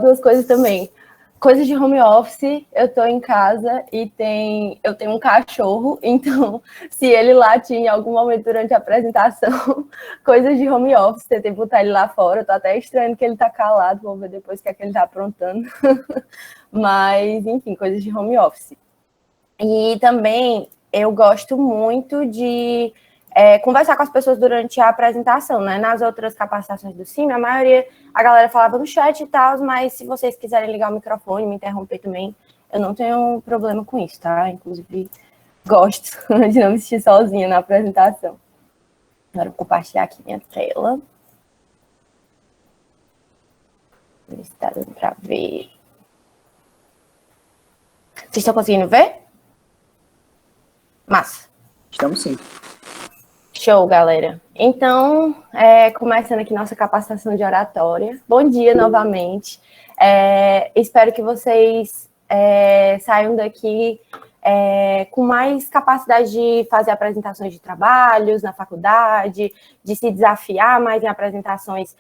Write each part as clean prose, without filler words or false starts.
duas coisas também. Coisas de home office, eu tô em casa e eu tenho um cachorro, então se ele latir em algum momento durante a apresentação, coisas de home office, tentei botar ele lá fora, eu tô até estranhando que ele tá calado, vou ver depois o que é que ele tá aprontando. Mas, enfim, coisas de home office. E também eu gosto muito de conversar com as pessoas durante a apresentação, né? Nas outras capacitações do CIM, a maioria, a galera falava no chat e tal, mas se vocês quiserem ligar o microfone, me interromper também, eu não tenho problema com isso, tá? Inclusive, gosto de não me sentir sozinha na apresentação. Agora eu vou compartilhar aqui minha tela. Ver se tá dando pra ver. Vocês estão conseguindo ver? Massa. Estamos sim. Show, galera. Então, começando aqui nossa capacitação de oratória. Bom dia novamente. Espero que vocês saiam daqui com mais capacidade de fazer apresentações de trabalhos na faculdade, de se desafiar mais em apresentações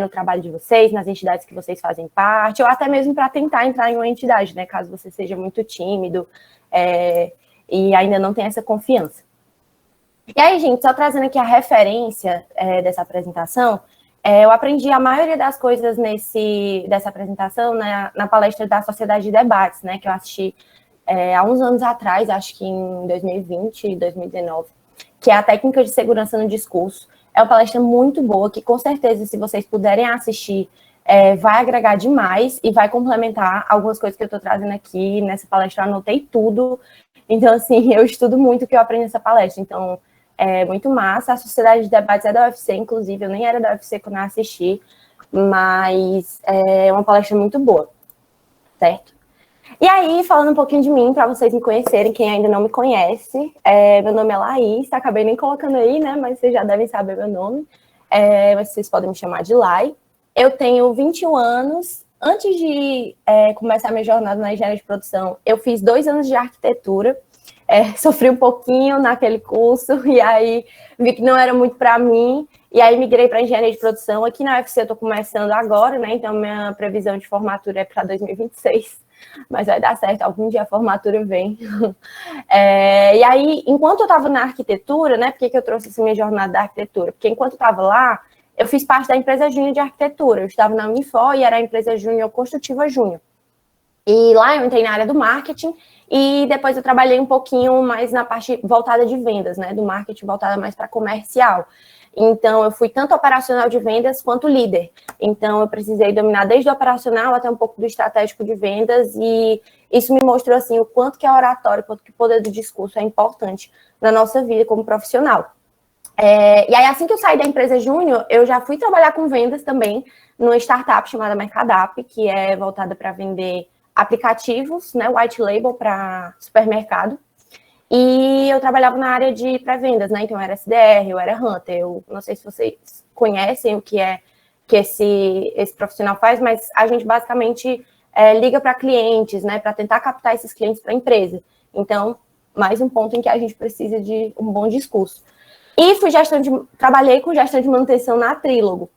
no trabalho de vocês, nas entidades que vocês fazem parte, ou até mesmo para tentar entrar em uma entidade, né? Caso você seja muito tímido e ainda não tenha essa confiança. E aí, gente, só trazendo aqui a referência dessa apresentação, eu aprendi a maioria das coisas dessa apresentação na palestra da Sociedade de Debates, né, que eu assisti há uns anos atrás, acho que em 2020, 2019, que é a técnica de segurança no discurso. É uma palestra muito boa, que com certeza, se vocês puderem assistir, vai agregar demais e vai complementar algumas coisas que eu estou trazendo aqui. Nessa palestra eu anotei tudo. Então, assim, eu estudo muito o que eu aprendi nessa palestra. Então, é muito massa. A Sociedade de Debates é da UFC, inclusive. Eu nem era da UFC quando eu assisti, mas é uma palestra muito boa, certo? E aí, falando um pouquinho de mim, para vocês me conhecerem, quem ainda não me conhece, meu nome é Laís, acabei nem colocando aí, né, mas vocês já devem saber meu nome, mas vocês podem me chamar de Lai. Eu tenho 21 anos. Antes de começar minha jornada na engenharia de produção, eu fiz 2 anos de arquitetura, sofri um pouquinho naquele curso, e aí vi que não era muito para mim, e aí migrei para engenharia de produção. Aqui na UFC eu estou começando agora, né, então minha previsão de formatura é para 2026, mas vai dar certo, algum dia a formatura vem. E aí, enquanto eu estava na arquitetura, né, por que eu trouxe essa minha jornada da arquitetura? Porque enquanto eu estava lá, eu fiz parte da empresa Júnior de arquitetura, eu estava na Unifor e era a empresa Júnior Construtiva Júnior. E lá eu entrei na área do marketing e depois eu trabalhei um pouquinho mais na parte voltada de vendas, né, do marketing voltada mais para comercial. Então, eu fui tanto operacional de vendas quanto líder. Então, eu precisei dominar desde o operacional até um pouco do estratégico de vendas, e isso me mostrou, assim, o quanto que a oratória, o quanto que o poder do discurso é importante na nossa vida como profissional. E aí, assim que eu saí da empresa Júnior, eu já fui trabalhar com vendas também numa startup chamada Mercadap, que é voltada para vender aplicativos, né, white label para supermercado. E eu trabalhava na área de pré-vendas, né? Então, eu era SDR, eu era Hunter. Eu não sei se vocês conhecem o que esse profissional faz, mas a gente basicamente liga para clientes, né? Para tentar captar esses clientes para a empresa. Então, mais um ponto em que a gente precisa de um bom discurso. E trabalhei com gestão de manutenção na Trílogo.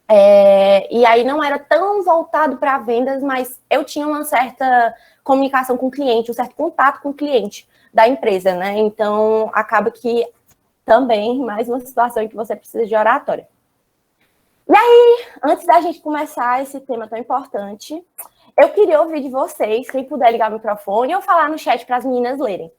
E aí não era tão voltado para vendas, mas eu tinha uma certa comunicação com o cliente, um certo contato com o cliente da empresa, né? Então, acaba que também mais uma situação em que você precisa de oratória. E aí, antes da gente começar esse tema tão importante, eu queria ouvir de vocês, quem puder ligar o microfone ou falar no chat para as meninas lerem.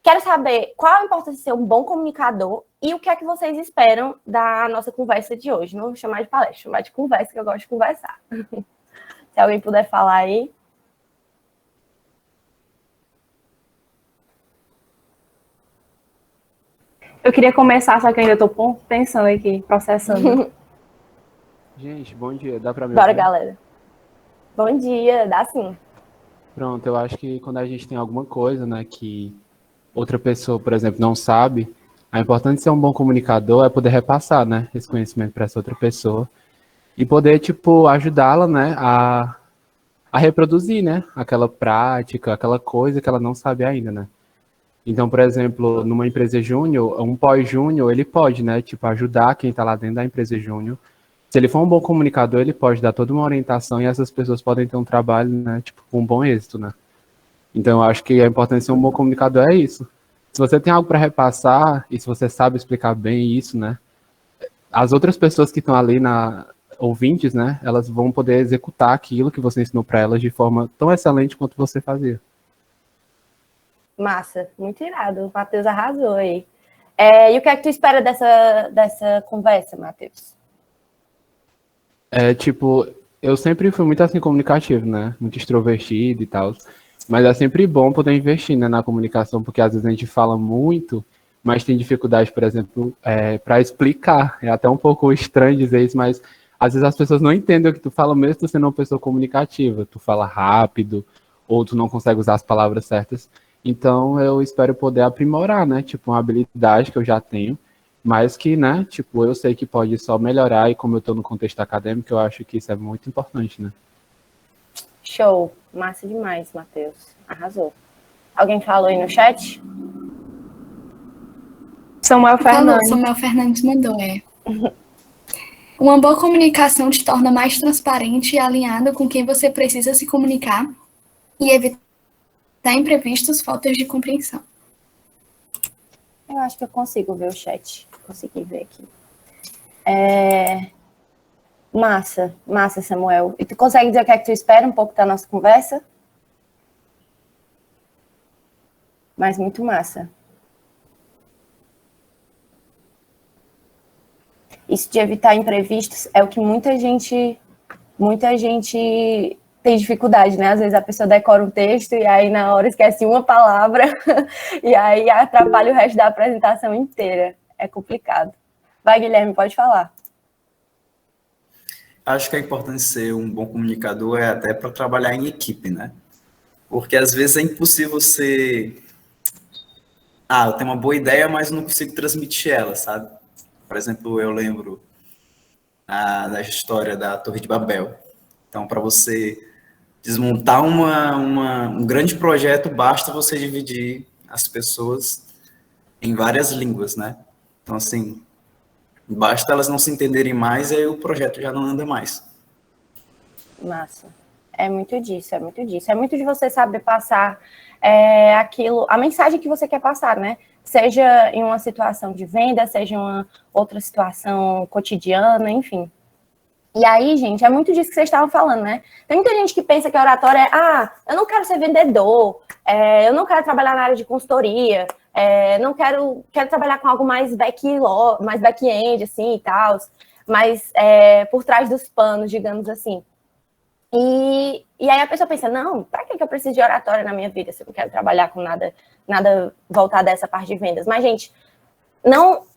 Quero saber qual a importância de ser um bom comunicador e o que é que vocês esperam da nossa conversa de hoje. Não vou chamar de palestra, vou chamar de conversa, que eu gosto de conversar. Se alguém puder falar aí. Eu queria começar, só que ainda estou pensando aqui, processando. Gente, bom dia. Dá para me Bora, ouvir? galera. Bom dia, dá sim. Pronto, eu acho que quando a gente tem alguma coisa, né, que outra pessoa, por exemplo, não sabe, a importância de ser um bom comunicador é poder repassar, né, esse conhecimento para essa outra pessoa e poder, tipo, ajudá-la, né, a reproduzir, né, aquela prática, aquela coisa que ela não sabe ainda, né. Então, por exemplo, numa empresa júnior, um pós-júnior, ele pode, né, tipo, ajudar quem está lá dentro da empresa júnior Se ele for um bom comunicador, ele pode dar toda uma orientação e essas pessoas podem ter um trabalho, né, tipo, com um bom êxito, né? Então, eu acho que a importância de ser um bom comunicador é isso. Se você tem algo para repassar e se você sabe explicar bem isso, né, as outras pessoas que estão ali ouvintes, né, elas vão poder executar aquilo que você ensinou para elas de forma tão excelente quanto você fazia. Massa, muito irado. O Matheus arrasou aí. E o que é que tu espera dessa conversa, Matheus? Tipo, eu sempre fui muito assim comunicativo, né, muito extrovertido e tal, mas é sempre bom poder investir, né, na comunicação, porque às vezes a gente fala muito, mas tem dificuldade, por exemplo, para explicar. É até um pouco estranho dizer isso, mas às vezes as pessoas não entendem o que tu fala, mesmo tu sendo uma pessoa comunicativa. Tu fala rápido, ou tu não consegue usar as palavras certas. Então eu espero poder aprimorar, né? Tipo, uma habilidade que eu já tenho, mas que, né? Tipo, eu sei que pode só melhorar, e como eu estou no contexto acadêmico, eu acho que isso é muito importante, né? Show. Massa demais, Matheus. Arrasou. Alguém falou aí no chat? Samuel Fernandes. Samuel Fernandes mandou, Uma boa comunicação te torna mais transparente e alinhado com quem você precisa se comunicar e evitar imprevistos, faltas de compreensão. Eu acho que eu consigo ver o chat. Consegui ver aqui. Massa, Samuel. E tu consegue dizer o que é que tu espera um pouco da nossa conversa? Mas muito massa. Isso de evitar imprevistos é o que muita gente tem dificuldade, né? Às vezes a pessoa decora um texto e aí na hora esquece uma palavra e aí atrapalha o resto da apresentação inteira. É complicado. Vai, Guilherme, pode falar. Acho que a importância de ser um bom comunicador é até para trabalhar em equipe, né? Porque às vezes é impossível você... eu tenho uma boa ideia, mas não consigo transmitir ela, sabe? Por exemplo, eu lembro da história da Torre de Babel. Então, para você desmontar um grande projeto, basta você dividir as pessoas em várias línguas, né? Então, assim, basta elas não se entenderem mais e aí o projeto já não anda mais. Massa. É muito disso, é muito disso. É muito de você saber passar a mensagem que você quer passar, né? Seja em uma situação de venda, seja em uma outra situação cotidiana, enfim. E aí, gente, é muito disso que vocês estavam falando, né? Tem muita gente que pensa que a oratória eu não quero ser vendedor, eu não quero trabalhar na área de consultoria, não quero trabalhar com algo mais back-end, assim, e tal, mas por trás dos panos, digamos assim. E aí a pessoa pensa, não, para que eu preciso de oratória na minha vida se eu não quero trabalhar com nada voltado a essa parte de vendas? Mas, gente,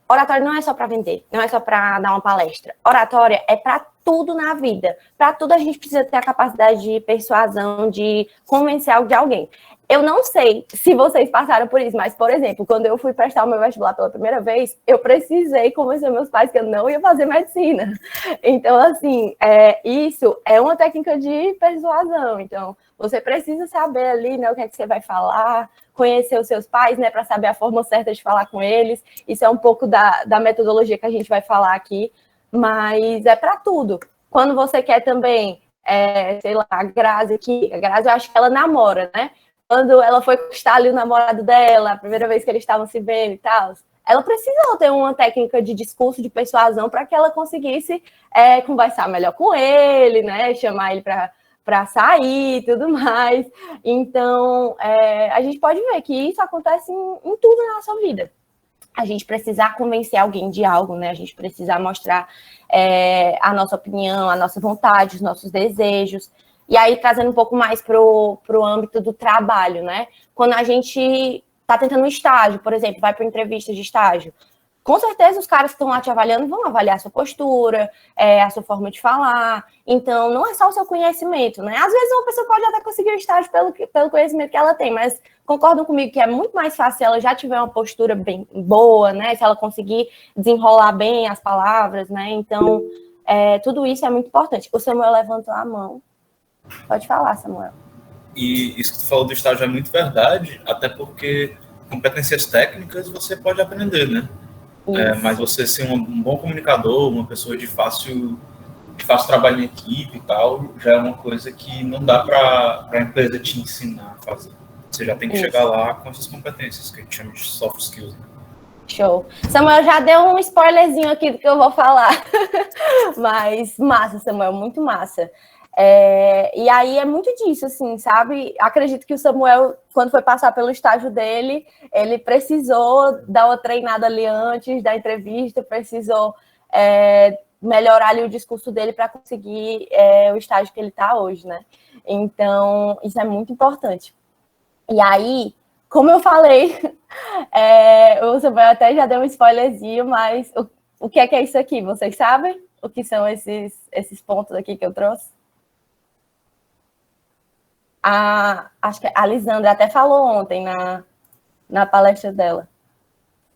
oratória não é só para vender, não é só para dar uma palestra. Oratória é para tudo na vida. Para tudo a gente precisa ter a capacidade de persuasão, de convencer algo de alguém. Eu não sei se vocês passaram por isso, mas, por exemplo, quando eu fui prestar o meu vestibular pela primeira vez, eu precisei convencer meus pais que eu não ia fazer medicina. Então, assim, isso é uma técnica de persuasão. Então, você precisa saber ali, né, o que é que você vai falar, conhecer os seus pais, né, para saber a forma certa de falar com eles. Isso é um pouco da metodologia que a gente vai falar aqui, mas é para tudo. Quando você quer também, sei lá, a Grazi aqui, eu acho que ela namora, né? Quando ela foi conquistar ali o namorado dela, a primeira vez que eles estavam se vendo e tal, ela precisou ter uma técnica de discurso, de persuasão, para que ela conseguisse conversar melhor com ele, né? Chamar ele para sair e tudo mais. Então, a gente pode ver que isso acontece em tudo na nossa vida. A gente precisar convencer alguém de algo, né? A gente precisar mostrar a nossa opinião, a nossa vontade, os nossos desejos. E aí, trazendo um pouco mais para o âmbito do trabalho, né? Quando a gente está tentando um estágio, por exemplo, vai para uma entrevista de estágio, com certeza os caras que estão lá te avaliando vão avaliar a sua postura, a sua forma de falar. Então, não é só o seu conhecimento, né? Às vezes uma pessoa pode até conseguir o estágio pelo conhecimento que ela tem, mas concordam comigo que é muito mais fácil se ela já tiver uma postura bem boa, né? Se ela conseguir desenrolar bem as palavras, né? Então, tudo isso é muito importante. O Samuel levantou a mão. Pode falar, Samuel. E isso que tu falou do estágio é muito verdade, até porque competências técnicas você pode aprender, né? Mas você ser um bom comunicador, uma pessoa de fácil faz trabalho em equipe e tal, já é uma coisa que não dá para a empresa te ensinar a fazer. Você já tem que chegar lá com essas competências, que a gente chama de soft skills. Né? Show. Samuel já deu um spoilerzinho aqui do que eu vou falar. Mas massa, Samuel, muito massa. E aí é muito disso, assim, sabe? Acredito que o Samuel, quando foi passar pelo estágio dele, ele precisou dar uma treinada ali antes da entrevista, precisou melhorar ali o discurso dele para conseguir o estágio que ele está hoje, né? Então, isso é muito importante. E aí, como eu falei, o Samuel até já deu um spoilerzinho, mas o que é isso aqui? Vocês sabem o que são esses pontos aqui que eu trouxe? Acho que a Lisandra até falou ontem na palestra dela.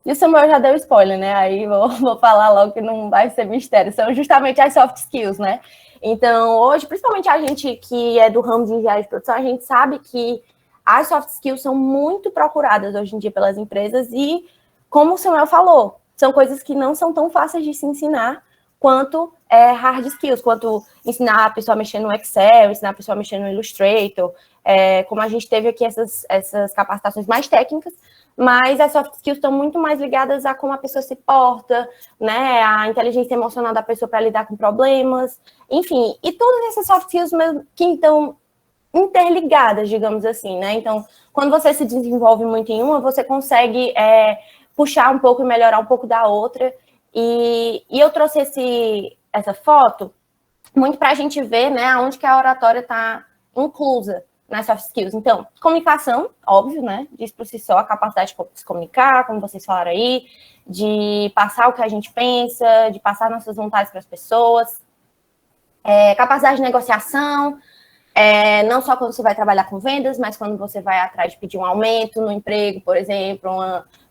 E o Samuel já deu spoiler, né? Aí vou falar logo que não vai ser mistério. São justamente as soft skills, né? Então, hoje, principalmente a gente que é do ramo de engenharia de produção, a gente sabe que as soft skills são muito procuradas hoje em dia pelas empresas e, como o Samuel falou, são coisas que não são tão fáceis de se ensinar quanto hard skills, quanto ensinar a pessoa a mexer no Excel, ensinar a pessoa a mexer no Illustrator, como a gente teve aqui essas capacitações mais técnicas, mas as soft skills estão muito mais ligadas a como a pessoa se porta, né, a inteligência emocional da pessoa para lidar com problemas, enfim, e todas essas soft skills mesmo que estão interligadas, digamos assim, né, então, quando você se desenvolve muito em uma, você consegue puxar um pouco e melhorar um pouco da outra, e eu trouxe essa foto muito para a gente ver, né, onde que a oratória está inclusa nas soft skills. Então, comunicação, óbvio, né, diz por si só a capacidade de se comunicar, como vocês falaram aí, de passar o que a gente pensa, de passar nossas vontades para as pessoas, capacidade de negociação, não só quando você vai trabalhar com vendas, mas quando você vai atrás de pedir um aumento no emprego, por exemplo,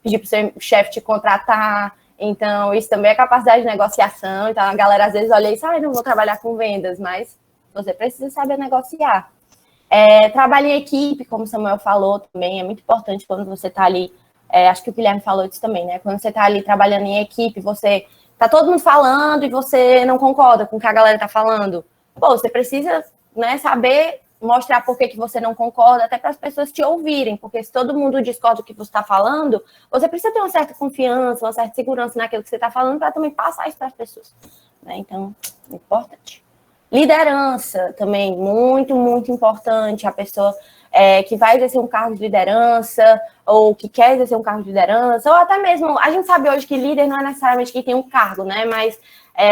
pedir para o seu chefe te contratar. Então, isso também é capacidade de negociação. Então, a galera às vezes olha isso, não vou trabalhar com vendas, mas você precisa saber negociar. Trabalho em equipe, como o Samuel falou também, é muito importante quando você está ali, acho que o Guilherme falou isso também, né? Quando você está ali trabalhando em equipe, você tá todo mundo falando e você não concorda com o que a galera está falando. Pô, você precisa, né, saber mostrar por que você não concorda, até para as pessoas te ouvirem, porque se todo mundo discorda do que você está falando, você precisa ter uma certa confiança, uma certa segurança naquilo que você está falando para também passar isso para as pessoas. Né? Então, é importante. Liderança também, muito, muito importante. A pessoa que vai exercer um cargo de liderança, ou que quer exercer um cargo de liderança, ou até mesmo, a gente sabe hoje que líder não é necessariamente quem tem um cargo, né? Mas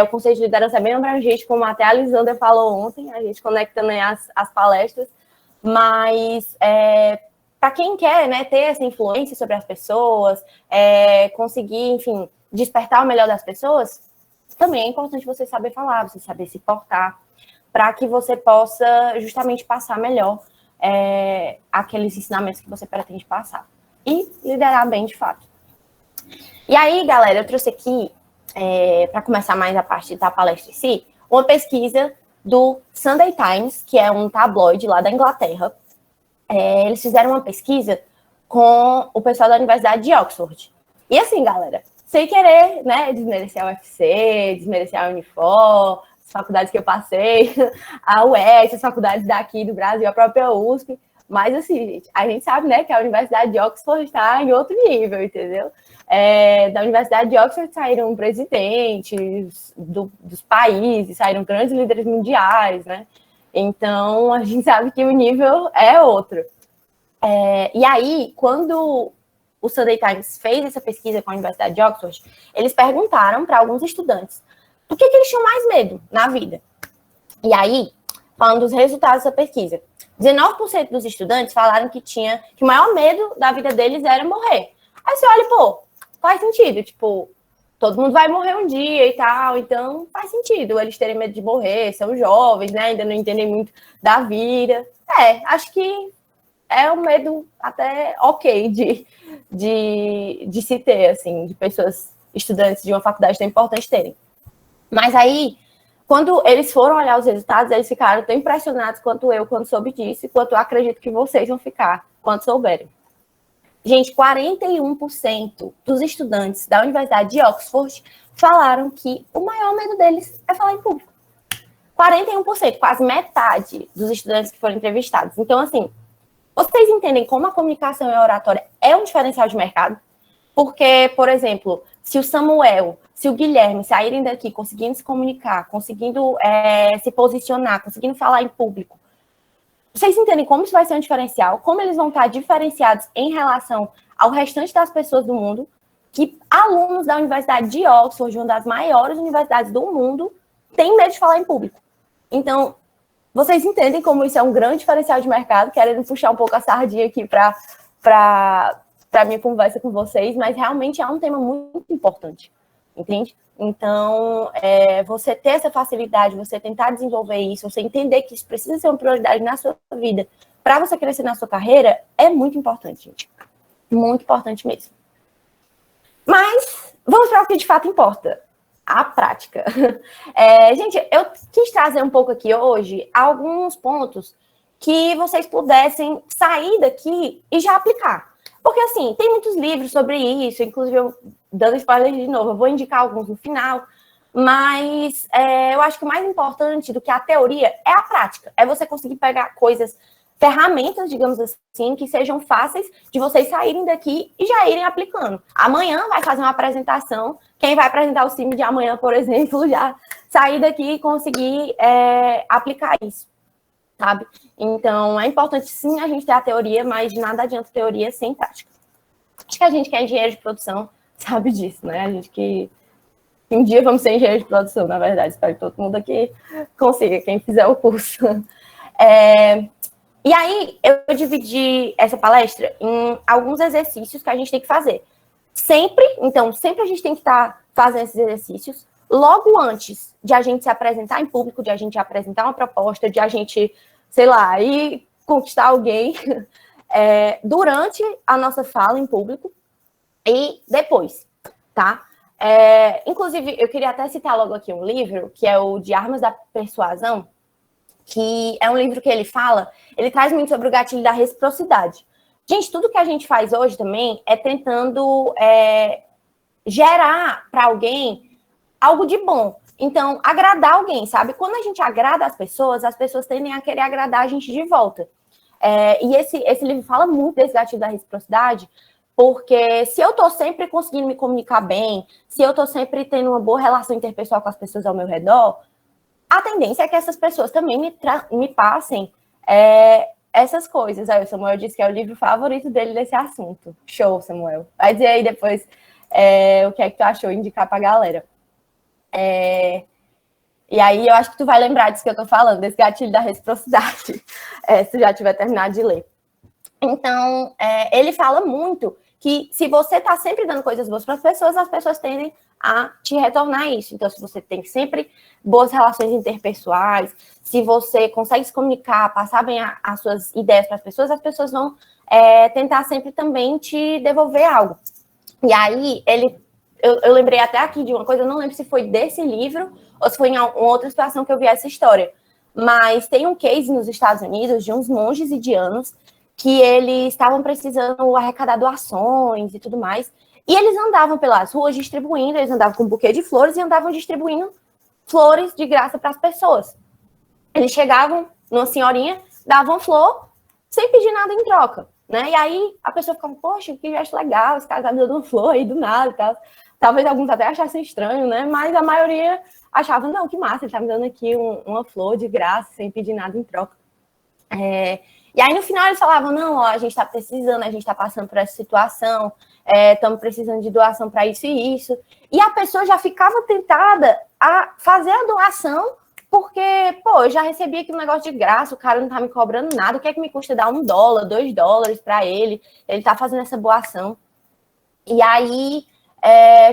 o conceito de liderança é bem abrangente, como até a Lisandra falou ontem, a gente conectando aí as palestras, mas para quem quer, né, ter essa influência sobre as pessoas, conseguir, enfim, despertar o melhor das pessoas, também é importante você saber falar, você saber se portar, para que você possa justamente passar melhor aqueles ensinamentos que você pretende passar. E liderar bem, de fato. E aí, galera, eu trouxe aqui, para começar mais a parte da palestra em si, uma pesquisa do Sunday Times, que é um tabloide lá da Inglaterra. Eles fizeram uma pesquisa com o pessoal da Universidade de Oxford. E assim, galera, sem querer, né, desmerecer a UFC, desmerecer a Unifor, as faculdades que eu passei, a UES, as faculdades daqui do Brasil, a própria USP, mas assim, gente, a gente sabe, né, que a Universidade de Oxford está em outro nível, entendeu? Da Universidade de Oxford saíram presidentes dos países, saíram grandes líderes mundiais, né? Então, a gente sabe que o nível é outro. E aí, quando o Sunday Times fez essa pesquisa com a Universidade de Oxford, eles perguntaram para alguns estudantes do que eles tinham mais medo na vida. E aí, falando dos resultados dessa pesquisa, 19% dos estudantes falaram que o maior medo da vida deles era morrer. Aí você olha, pô, faz sentido, tipo, todo mundo vai morrer um dia e tal, então faz sentido eles terem medo de morrer, são jovens, né, ainda não entendem muito da vida. Acho que é um medo até ok de se ter, assim, de pessoas, estudantes de uma faculdade tão importante terem. Mas aí, quando eles foram olhar os resultados, eles ficaram tão impressionados quanto eu, quando soube disso, e quanto eu acredito que vocês vão ficar, quando souberem. Gente, 41% dos estudantes da Universidade de Oxford falaram que o maior medo deles é falar em público. 41%, quase metade dos estudantes que foram entrevistados. Então, assim, vocês entendem como a comunicação e a oratória é um diferencial de mercado? Porque, por exemplo, se o Samuel, se o Guilherme saírem daqui conseguindo se comunicar, conseguindo se posicionar, conseguindo falar em público, vocês entendem como isso vai ser um diferencial? Como eles vão estar diferenciados em relação ao restante das pessoas do mundo? Que alunos da Universidade de Oxford, uma das maiores universidades do mundo, têm medo de falar em público. Então, vocês entendem como isso é um grande diferencial de mercado, querendo puxar um pouco a sardinha aqui para minha conversa com vocês, mas realmente é um tema muito importante, entende? Então, você ter essa facilidade, você tentar desenvolver isso, você entender que isso precisa ser uma prioridade na sua vida, para você crescer na sua carreira, é muito importante, gente. Muito importante mesmo. Mas, vamos para o que de fato importa. A prática. Gente, eu quis trazer um pouco aqui hoje alguns pontos que vocês pudessem sair daqui e já aplicar. Porque, assim, tem muitos livros sobre isso, inclusive eu, dando spoiler de novo, eu vou indicar alguns no final, mas eu acho que o mais importante do que a teoria é a prática. É você conseguir pegar coisas, ferramentas, digamos assim, que sejam fáceis de vocês saírem daqui e já irem aplicando. Amanhã vai fazer uma apresentação, quem vai apresentar o time de amanhã, por exemplo, já sair daqui e conseguir aplicar isso, sabe? Então, é importante sim a gente ter a teoria, mas de nada adianta teoria sem prática. Acho que a gente que é engenheiro de produção sabe disso, né? A gente que um dia vamos ser engenheiro de produção, na verdade. Espero que todo mundo aqui consiga, quem fizer o curso. E aí, eu dividi essa palestra em alguns exercícios que a gente tem que fazer. Sempre a gente tem que estar fazendo esses exercícios logo antes de a gente se apresentar em público, de a gente apresentar uma proposta, de a gente, sei lá, ir conquistar alguém, durante a nossa fala em público e depois, tá? Inclusive, eu queria até citar logo aqui um livro, que é o De Armas da Persuasão, que é um livro que ele traz muito sobre o gatilho da reciprocidade. Gente, tudo que a gente faz hoje também é tentando gerar para alguém algo de bom. Então, agradar alguém, sabe? Quando a gente agrada as pessoas tendem a querer agradar a gente de volta. E esse livro fala muito desse gatilho da reciprocidade, porque se eu estou sempre conseguindo me comunicar bem, se eu estou sempre tendo uma boa relação interpessoal com as pessoas ao meu redor, a tendência é que essas pessoas também me passem essas coisas. Aí o Samuel disse que é o livro favorito dele desse assunto. Show, Samuel. Vai dizer aí depois o que é que tu achou, indicar pra galera. E aí eu acho que tu vai lembrar disso que eu tô falando, desse gatilho da reciprocidade, se tu já tiver terminado de ler. Então, ele fala muito que se você tá sempre dando coisas boas para as pessoas tendem a te retornar isso. Então, se você tem sempre boas relações interpessoais, se você consegue se comunicar, passar bem as suas ideias para as pessoas vão tentar sempre também te devolver algo. E aí, eu lembrei até aqui de uma coisa, eu não lembro se foi desse livro ou se foi em uma outra situação que eu vi essa história. Mas tem um case nos Estados Unidos de uns monges indianos que eles estavam precisando arrecadar doações e tudo mais. E eles andavam pelas ruas distribuindo, eles andavam com um buquê de flores e andavam distribuindo flores de graça para as pessoas. Eles chegavam numa senhorinha, davam flor, sem pedir nada em troca, né? E aí a pessoa ficava, poxa, que gesto legal, esse cara tá me dando uma flor aí do nada e tal. Talvez alguns até achassem estranho, né? Mas a maioria achava, não, que massa, ele tá me dando aqui uma flor de graça, sem pedir nada em troca. E aí, no final, eles falavam, não, ó, a gente está precisando, a gente está passando por essa situação, estamos precisando de doação para isso e isso. E a pessoa já ficava tentada a fazer a doação, porque, pô, eu já recebi aqui um negócio de graça, o cara não está me cobrando nada, o que é que me custa dar $1, $2 para ele está fazendo essa boa ação. E aí,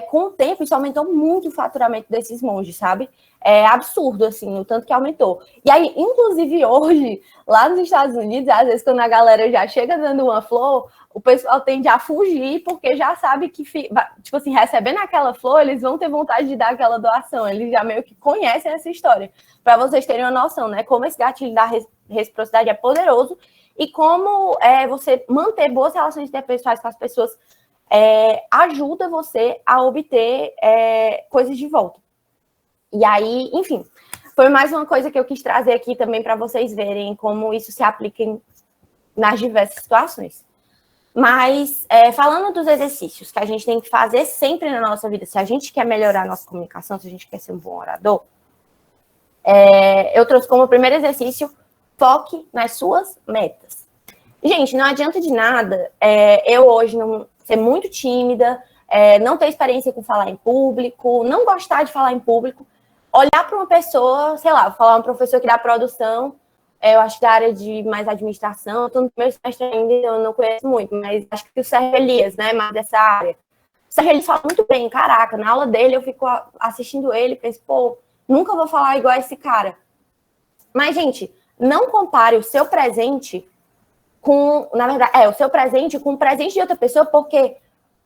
com o tempo, isso aumentou muito o faturamento desses monges, sabe? É absurdo, assim, o tanto que aumentou. E aí, inclusive hoje, lá nos Estados Unidos, às vezes quando a galera já chega dando uma flor, o pessoal tende a fugir, porque já sabe que, tipo assim, recebendo aquela flor, eles vão ter vontade de dar aquela doação. Eles já meio que conhecem essa história. Para vocês terem uma noção, né? Como esse gatilho da reciprocidade é poderoso e como você manter boas relações interpessoais com as pessoas ajuda você a obter coisas de volta. E aí, enfim, foi mais uma coisa que eu quis trazer aqui também para vocês verem como isso se aplica nas diversas situações. Mas, falando dos exercícios que a gente tem que fazer sempre na nossa vida, se a gente quer melhorar a nossa comunicação, se a gente quer ser um bom orador, eu trouxe como primeiro exercício, foque nas suas metas. Gente, não adianta de nada eu hoje não ser muito tímida, não ter experiência com falar em público, não gostar de falar em público, olhar para uma pessoa, sei lá, vou falar um professor que dá produção, eu acho que da área de mais administração, estou no primeiro semestre ainda, eu não conheço muito, mas acho que o Sérgio Elias, né, mais dessa área. O Sérgio Elias fala muito bem, caraca, na aula dele eu fico assistindo ele e penso, pô, nunca vou falar igual a esse cara. Mas, gente, não compare o seu presente com, na verdade, o seu presente com o presente de outra pessoa, porque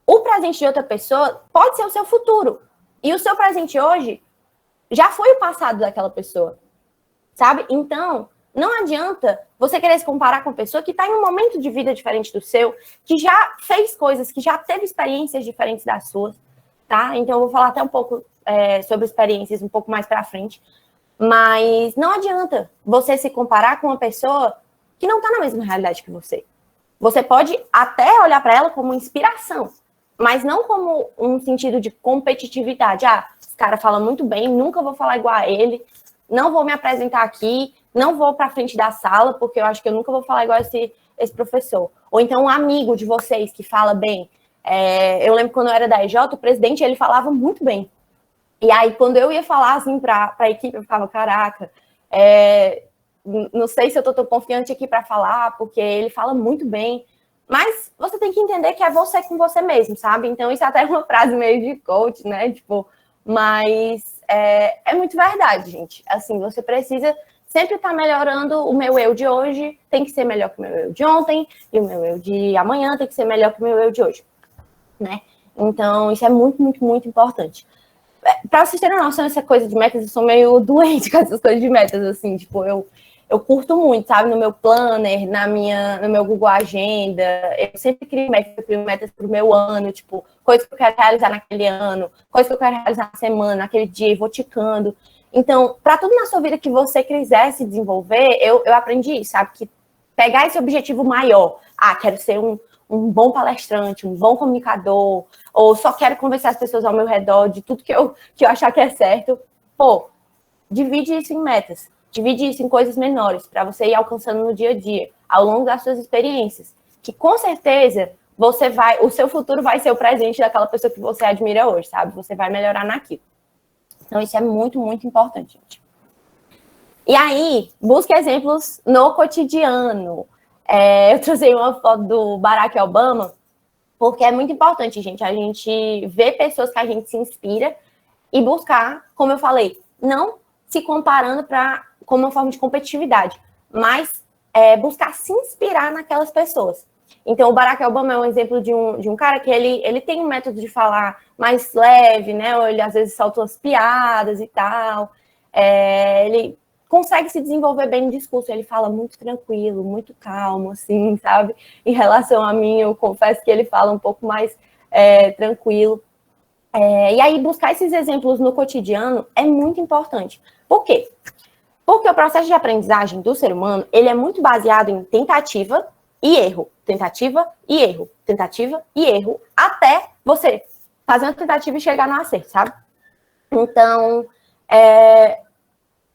o presente de outra pessoa pode ser o seu futuro. E o seu presente hoje já foi o passado daquela pessoa, sabe? Então, não adianta você querer se comparar com uma pessoa que está em um momento de vida diferente do seu, que já fez coisas, que já teve experiências diferentes das suas, tá? Então, eu vou falar até um pouco sobre experiências um pouco mais para frente. Mas não adianta você se comparar com uma pessoa que não está na mesma realidade que você. Você pode até olhar para ela como inspiração, mas não como um sentido de competitividade. Ah, esse cara fala muito bem, nunca vou falar igual a ele, não vou me apresentar aqui, não vou para frente da sala, porque eu acho que eu nunca vou falar igual esse professor. Ou então um amigo de vocês que fala bem. Eu lembro quando eu era da EJ, o presidente, ele falava muito bem. E aí, quando eu ia falar assim para a equipe, eu ficava, caraca, não sei se eu estou tão confiante aqui para falar, porque ele fala muito bem. Mas você tem que entender que é você com você mesmo, sabe? Então, isso até é uma frase meio de coach, né? Tipo, mas é muito verdade, gente. Assim, você precisa sempre estar melhorando. O meu eu de hoje tem que ser melhor que o meu eu de ontem, e o meu eu de amanhã tem que ser melhor que o meu eu de hoje, né? Então, isso é muito, muito, muito importante. Para vocês terem uma noção dessa coisa de metas, eu sou meio doente com essas coisas de metas, assim, tipo, eu curto muito, sabe, no meu planner, no meu Google Agenda, eu sempre crio metas para o meu ano, tipo, coisas que eu quero realizar naquele ano, coisas que eu quero realizar na semana, naquele dia, e vou ticando. Então, para tudo na sua vida que você quiser se desenvolver, eu aprendi isso, sabe, que pegar esse objetivo maior, quero ser um bom palestrante, um bom comunicador, ou só quero convencer as pessoas ao meu redor de tudo que eu achar que é certo. Pô, divide isso em metas, divide isso em coisas menores, para você ir alcançando no dia a dia, ao longo das suas experiências, que com certeza o seu futuro vai ser o presente daquela pessoa que você admira hoje, sabe? Você vai melhorar naquilo. Então, isso é muito, muito importante, gente. E aí, busque exemplos no cotidiano. Eu trouxe uma foto do Barack Obama, porque é muito importante, gente, a gente ver pessoas que a gente se inspira e buscar, como eu falei, não se comparando como uma forma de competitividade, mas buscar se inspirar naquelas pessoas. Então, o Barack Obama é um exemplo de um cara que ele tem um método de falar mais leve, né? Ou ele às vezes solta umas piadas e tal. Ele consegue se desenvolver bem no discurso, ele fala muito tranquilo, muito calmo, assim, sabe? Em relação a mim, eu confesso que ele fala um pouco mais tranquilo. E aí, buscar esses exemplos no cotidiano é muito importante. Por quê? Porque o processo de aprendizagem do ser humano, ele é muito baseado em tentativa e erro. Tentativa e erro. Tentativa e erro. Até você fazer uma tentativa e chegar no acerto, sabe? Então,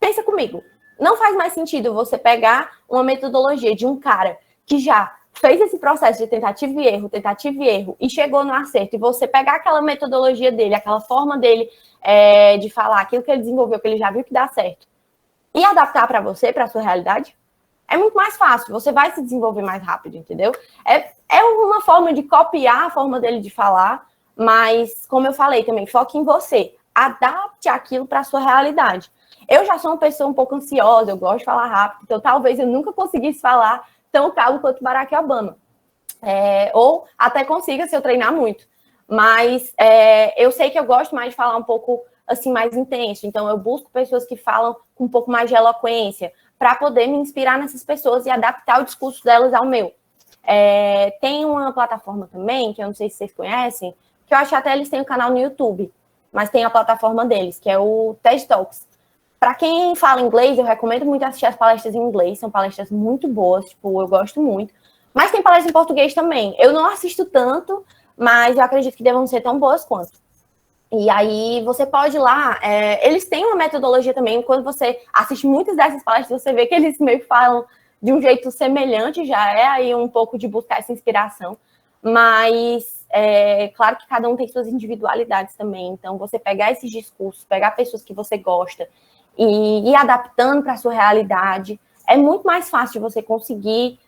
pensa comigo. Não faz mais sentido você pegar uma metodologia de um cara que já fez esse processo de tentativa e erro, e chegou no acerto, e você pegar aquela metodologia dele, aquela forma dele de falar, aquilo que ele desenvolveu, que ele já viu que dá certo, e adaptar para você, para a sua realidade, é muito mais fácil, você vai se desenvolver mais rápido, entendeu? É uma forma de copiar a forma dele de falar, mas, como eu falei também, foque em você, adapte aquilo para a sua realidade. Eu já sou uma pessoa um pouco ansiosa, eu gosto de falar rápido, então talvez eu nunca conseguisse falar tão calmo quanto Barack Obama. Ou até consiga se eu treinar muito. Mas eu sei que eu gosto mais de falar um pouco assim, mais intenso. Então, eu busco pessoas que falam com um pouco mais de eloquência para poder me inspirar nessas pessoas e adaptar o discurso delas ao meu. Tem uma plataforma também, que eu não sei se vocês conhecem, que eu acho que até eles têm um canal no YouTube, mas tem a plataforma deles, que é o TED Talks. Para quem fala inglês, eu recomendo muito assistir as palestras em inglês, são palestras muito boas, tipo, eu gosto muito. Mas tem palestras em português também. Eu não assisto tanto, mas eu acredito que devam ser tão boas quanto. E aí você pode ir lá, eles têm uma metodologia também, quando você assiste muitas dessas palestras, você vê que eles meio que falam de um jeito semelhante, já é aí um pouco de buscar essa inspiração, mas claro que cada um tem suas individualidades também, então você pegar esses discursos, pegar pessoas que você gosta e ir adaptando para a sua realidade, é muito mais fácil de você conseguir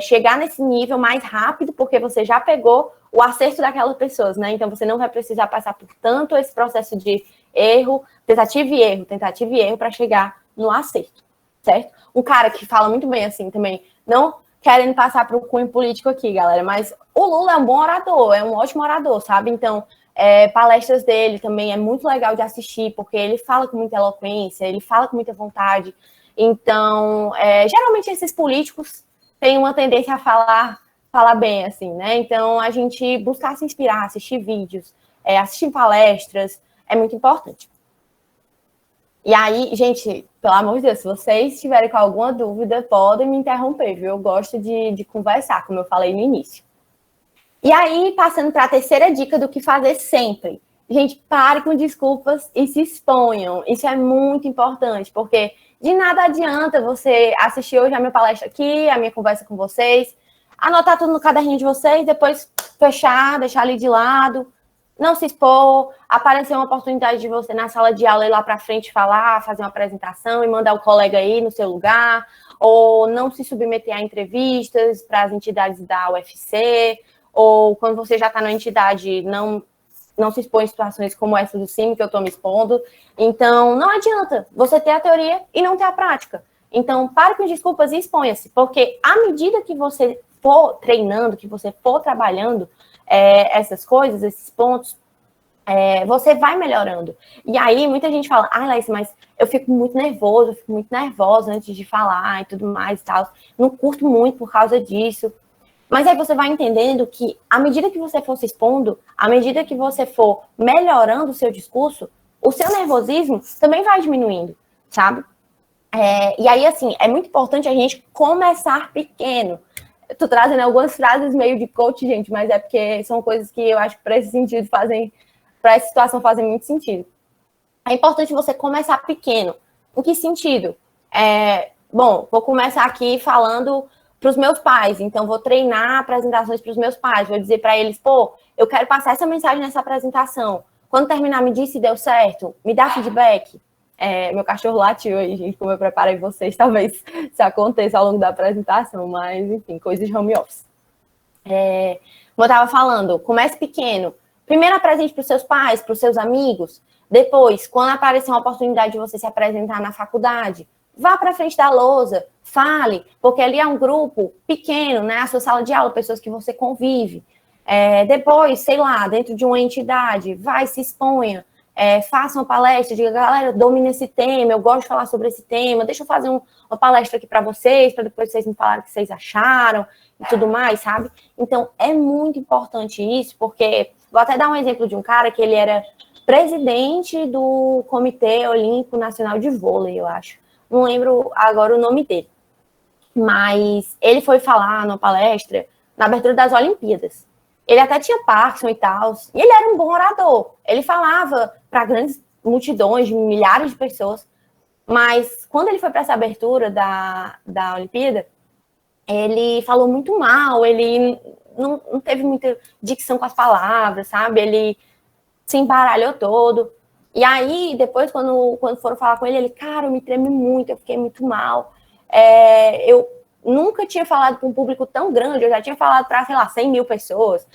chegar nesse nível mais rápido, porque você já pegou o acerto daquelas pessoas, né? Então, você não vai precisar passar por tanto esse processo de erro, tentativa e erro, para chegar no acerto, certo? Um cara que fala muito bem assim também, não querendo passar para o cunho político aqui, galera, mas o Lula é um bom orador, é um ótimo orador, sabe? Então, palestras dele também é muito legal de assistir, porque ele fala com muita eloquência, ele fala com muita vontade. Então, geralmente esses políticos têm uma tendência a falar bem, assim, né? Então, a gente buscar se inspirar, assistir vídeos, assistir palestras, é muito importante. E aí, gente, pelo amor de Deus, se vocês estiverem com alguma dúvida, podem me interromper, viu? Eu gosto de conversar, como eu falei no início. E aí, passando para a terceira dica do que fazer sempre. Gente, pare com desculpas e se exponham. Isso é muito importante, porque de nada adianta você assistir hoje a minha palestra aqui, a minha conversa com vocês, anotar tudo no caderninho de vocês, depois fechar, deixar ali de lado, não se expor, aparecer uma oportunidade de você na sala de aula ir lá para frente falar, fazer uma apresentação e mandar o colega aí no seu lugar, ou não se submeter a entrevistas para as entidades da UFC, ou quando você já está na entidade, não se expor em situações como essa do CIM que eu estou me expondo. Então, não adianta você ter a teoria e não ter a prática. Então, pare com desculpas e exponha-se, porque à medida que você for treinando, que você for trabalhando essas coisas, esses pontos, você vai melhorando. E aí, muita gente fala, Laís, mas eu fico muito nervoso, eu fico muito nervosa antes de falar e tudo mais e tal. Não curto muito por causa disso. Mas aí você vai entendendo que, à medida que você for se expondo, à medida que você for melhorando o seu discurso, o seu nervosismo também vai diminuindo, sabe? E aí, assim, é muito importante a gente começar pequeno. Eu tô trazendo algumas frases meio de coach, gente, mas é porque são coisas que eu acho que para esse sentido para essa situação fazem muito sentido. É importante você começar pequeno. Em que sentido? Bom, vou começar aqui falando para os meus pais, então vou treinar apresentações para os meus pais, vou dizer para eles, eu quero passar essa mensagem nessa apresentação. Quando terminar, me diz se deu certo, me dá feedback. Meu cachorro latiu aí, gente, como eu preparei vocês, talvez isso aconteça ao longo da apresentação, mas, enfim, coisas de home office. Como eu estava falando, comece pequeno. Primeiro apresente para os seus pais, para os seus amigos. Depois, quando aparecer uma oportunidade de você se apresentar na faculdade, vá para frente da lousa, fale, porque ali é um grupo pequeno, né? A sua sala de aula, pessoas que você convive. Depois, sei lá, dentro de uma entidade, vai, se exponha. Faça uma palestra, diga, galera, domine esse tema, eu gosto de falar sobre esse tema, deixa eu fazer uma palestra aqui para vocês, para depois vocês me falarem o que vocês acharam e tudo mais, sabe? Então, é muito importante isso, porque, vou até dar um exemplo de um cara que ele era presidente do Comitê Olímpico Nacional de Vôlei, eu acho. Não lembro agora o nome dele. Mas ele foi falar numa palestra na abertura das Olimpíadas. Ele até tinha Parkinson e tal, e ele era um bom orador. Ele falava para grandes multidões, milhares de pessoas, mas quando ele foi para essa abertura da Olimpíada, ele falou muito mal, ele não teve muita dicção com as palavras, sabe? Ele se embaralhou todo. E aí, depois, quando foram falar com ele, cara, eu me tremi muito, eu fiquei muito mal. Eu nunca tinha falado para um público tão grande, eu já tinha falado para, sei lá, 100 mil pessoas,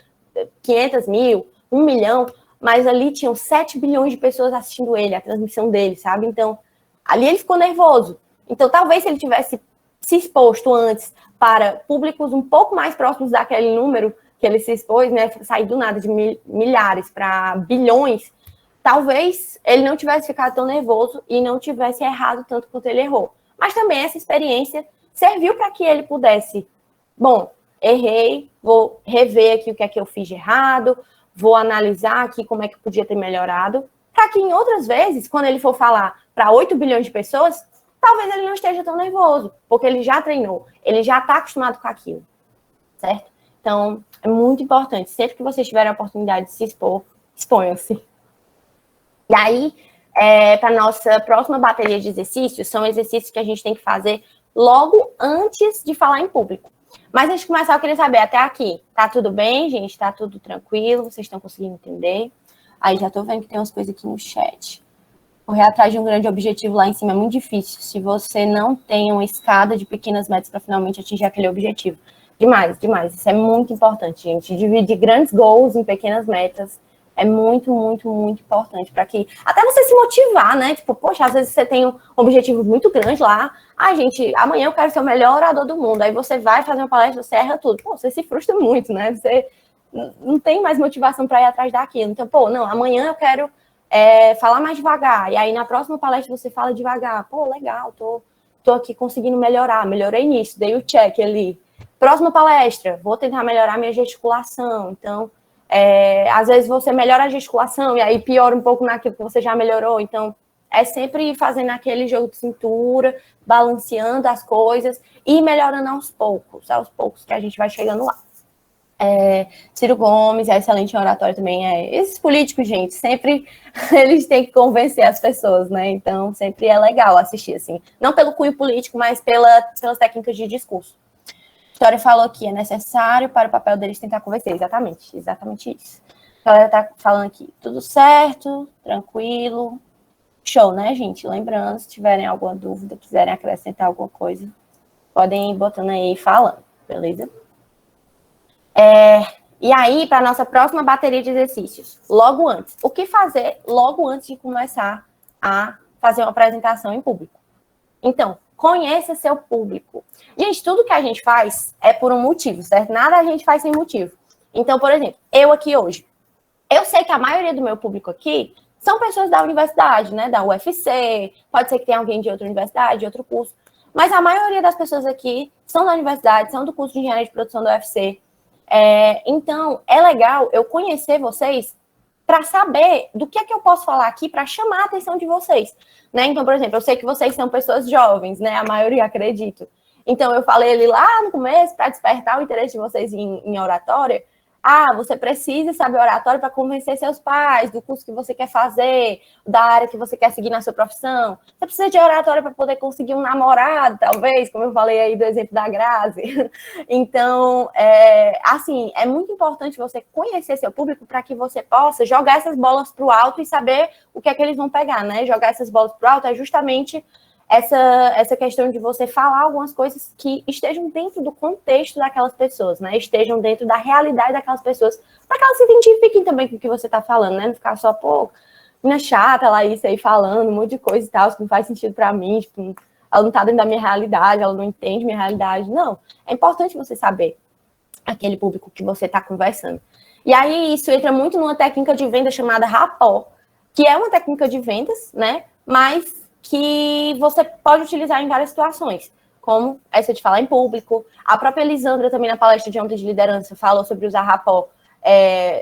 500 mil, 1 milhão, mas ali tinham 7 bilhões de pessoas assistindo ele, a transmissão dele, sabe? Então, ali ele ficou nervoso. Então, talvez se ele tivesse se exposto antes para públicos um pouco mais próximos daquele número que ele se expôs, né, sair do nada de milhares para bilhões, talvez ele não tivesse ficado tão nervoso e não tivesse errado tanto quanto ele errou. Mas também essa experiência serviu para que ele pudesse, errei, vou rever aqui o que é que eu fiz de errado, vou analisar aqui como é que eu podia ter melhorado, para que em outras vezes, quando ele for falar para 8 bilhões de pessoas, talvez ele não esteja tão nervoso, porque ele já treinou, ele já está acostumado com aquilo, certo? Então, é muito importante, sempre que vocês tiverem a oportunidade de se expor, exponham-se. E aí, para a nossa próxima bateria de exercícios, são exercícios que a gente tem que fazer logo antes de falar em público. Mas antes de começar, eu queria saber, até aqui, tá tudo bem, gente? Tá tudo tranquilo? Vocês estão conseguindo entender? Aí já tô vendo que tem umas coisas aqui no chat. Correr atrás de um grande objetivo lá em cima é muito difícil, se você não tem uma escada de pequenas metas para finalmente atingir aquele objetivo. Demais, demais. Isso é muito importante, gente. Dividir grandes goals em pequenas metas é muito, muito, muito importante para que até você se motivar, né? Tipo, poxa, às vezes você tem um objetivo muito grande lá. Ah, gente, amanhã eu quero ser o melhor orador do mundo. Aí você vai fazer uma palestra, você erra tudo. Pô, você se frustra muito, né? Você não tem mais motivação para ir atrás daquilo. Então, pô, não, amanhã eu quero falar mais devagar. E aí na próxima palestra você fala devagar. Pô, legal, tô aqui conseguindo melhorar. Melhorei nisso, dei o check ali. Próxima palestra, vou tentar melhorar minha gesticulação. Então, às vezes você melhora a gesticulação e aí piora um pouco naquilo que você já melhorou. Então, é sempre fazendo aquele jogo de cintura, balanceando as coisas e melhorando aos poucos que a gente vai chegando lá. Ciro Gomes é excelente em oratório também. Esses políticos, gente, sempre eles têm que convencer as pessoas, né? Então, sempre é legal assistir, assim. Não pelo cunho político, mas pelas técnicas de discurso. Vitória falou aqui, é necessário para o papel deles tentar convencer. Exatamente isso. A galera tá falando aqui, tudo certo, tranquilo. Show, né, gente? Lembrando, se tiverem alguma dúvida, quiserem acrescentar alguma coisa, podem ir botando aí e falando, beleza? E aí, para a nossa próxima bateria de exercícios, logo antes. O que fazer logo antes de começar a fazer uma apresentação em público? Então, conheça seu público. Gente, tudo que a gente faz é por um motivo, certo? Nada a gente faz sem motivo. Então, por exemplo, eu aqui hoje, eu sei que a maioria do meu público aqui são pessoas da universidade, né? Da UFC, pode ser que tenha alguém de outra universidade, de outro curso, mas a maioria das pessoas aqui são da universidade, são do curso de engenharia de produção da UFC. Então, é legal eu conhecer vocês para saber do que é que eu posso falar aqui para chamar a atenção de vocês, né? Então, por exemplo, eu sei que vocês são pessoas jovens, né? A maioria, acredito. Então, eu falei ali lá no começo, para despertar o interesse de vocês em oratória, você precisa saber oratória para convencer seus pais do curso que você quer fazer, da área que você quer seguir na sua profissão. Você precisa de oratória para poder conseguir um namorado, talvez, como eu falei aí do exemplo da Grazi. Então, assim, é muito importante você conhecer seu público para que você possa jogar essas bolas para o alto e saber o que é que eles vão pegar, né? Jogar essas bolas para o alto é justamente essa questão de você falar algumas coisas que estejam dentro do contexto daquelas pessoas, né? Estejam dentro da realidade daquelas pessoas, para que elas se identifiquem também com o que você está falando, né? Não ficar só, menina chata lá, isso aí falando, um monte de coisa e tal, que não faz sentido para mim, tipo, ela não está dentro da minha realidade, ela não entende minha realidade. Não, é importante você saber aquele público que você está conversando. E aí isso entra muito numa técnica de venda chamada rapport, que é uma técnica de vendas, né? Mas que você pode utilizar em várias situações, como essa de falar em público. A própria Elisandra, também na palestra de ontem de liderança, falou sobre usar rapport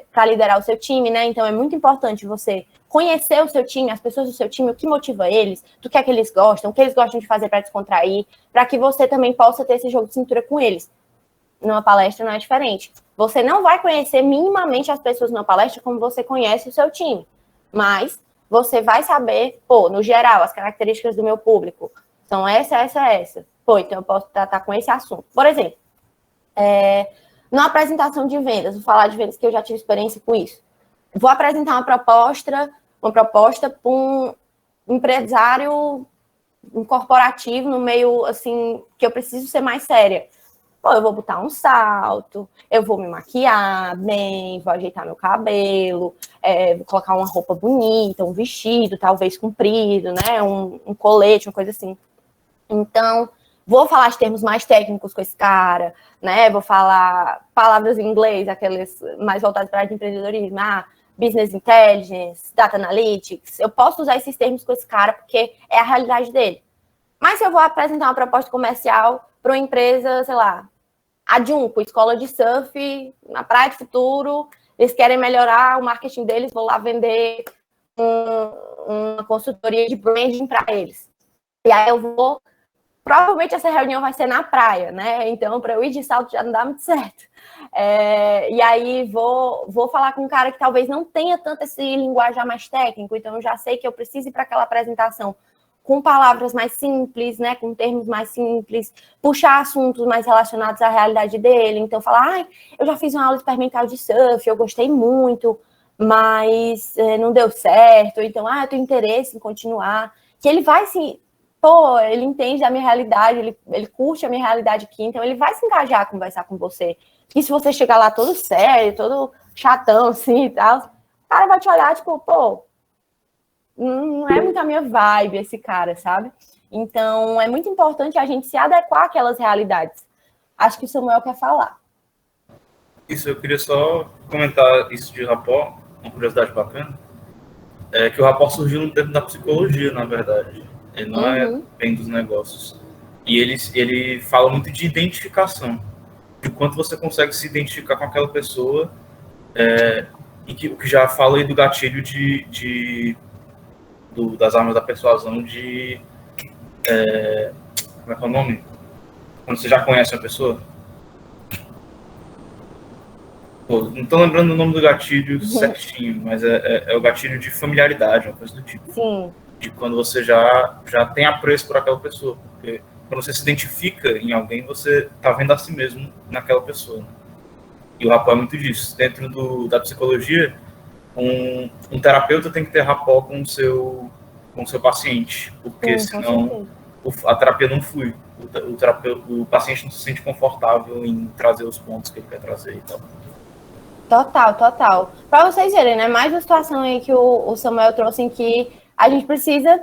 para liderar o seu time, né? Então, é muito importante você conhecer o seu time, as pessoas do seu time, o que motiva eles, do que é que eles gostam, o que eles gostam de fazer para descontrair, para que você também possa ter esse jogo de cintura com eles. Numa palestra não é diferente. Você não vai conhecer minimamente as pessoas numa palestra como você conhece o seu time, mas você vai saber, no geral, as características do meu público são essa. Então eu posso tratar com esse assunto. Por exemplo, numa apresentação de vendas, vou falar de vendas que eu já tive experiência com isso. Vou apresentar uma proposta para um empresário, um corporativo, no meio, assim, que eu preciso ser mais séria. Eu vou botar um salto, eu vou me maquiar bem, vou ajeitar meu cabelo, vou colocar uma roupa bonita, um vestido, talvez comprido, né? Um colete, uma coisa assim. Então, vou falar de termos mais técnicos com esse cara, né? Vou falar palavras em inglês, aqueles mais voltados para a área de empreendedorismo, business intelligence, data analytics. Eu posso usar esses termos com esse cara porque é a realidade dele. Mas se eu vou apresentar uma proposta comercial para uma empresa, sei lá, a Junco, escola de surf na Praia do Futuro, eles querem melhorar o marketing deles, vou lá vender uma consultoria de branding para eles. E aí eu vou... Provavelmente essa reunião vai ser na praia, né? Então, para eu ir de salto já não dá muito certo. E aí vou falar com um cara que talvez não tenha tanto esse linguajar mais técnico, então eu já sei que eu preciso ir para aquela apresentação com palavras mais simples, né? Com termos mais simples, puxar assuntos mais relacionados à realidade dele. Então, falar, eu já fiz uma aula experimental de surf, eu gostei muito, mas não deu certo. Então, eu tenho interesse em continuar. Que ele vai se... ele entende a minha realidade, ele curte a minha realidade aqui, então ele vai se engajar a conversar com você. E se você chegar lá todo sério, todo chatão, assim, e tal, o cara vai te olhar, tipo, não é muito a minha vibe esse cara, sabe? Então, é muito importante a gente se adequar àquelas realidades. Acho que o Samuel quer falar. Isso, eu queria só comentar isso de rapport, uma curiosidade bacana, é que o rapport surgiu dentro da psicologia, na verdade. Ele não é bem dos negócios. E ele fala muito de identificação, de quanto você consegue se identificar com aquela pessoa, e que já fala aí do gatilho das armas da persuasão como é que é o nome? Quando você já conhece a pessoa? Não estou lembrando o nome do gatilho certinho, mas é o gatilho de familiaridade, uma coisa do tipo. Sim. De quando você já tem apreço por aquela pessoa. Porque quando você se identifica em alguém, você está vendo a si mesmo naquela pessoa. Né? E o rapport é muito disso. Dentro da psicologia, um terapeuta tem que ter rapport com o seu paciente, porque senão a terapia não flui. O paciente não se sente confortável em trazer os pontos que ele quer trazer e tal. Total. Para vocês verem, né? Mais uma situação aí que o Samuel trouxe em que a gente precisa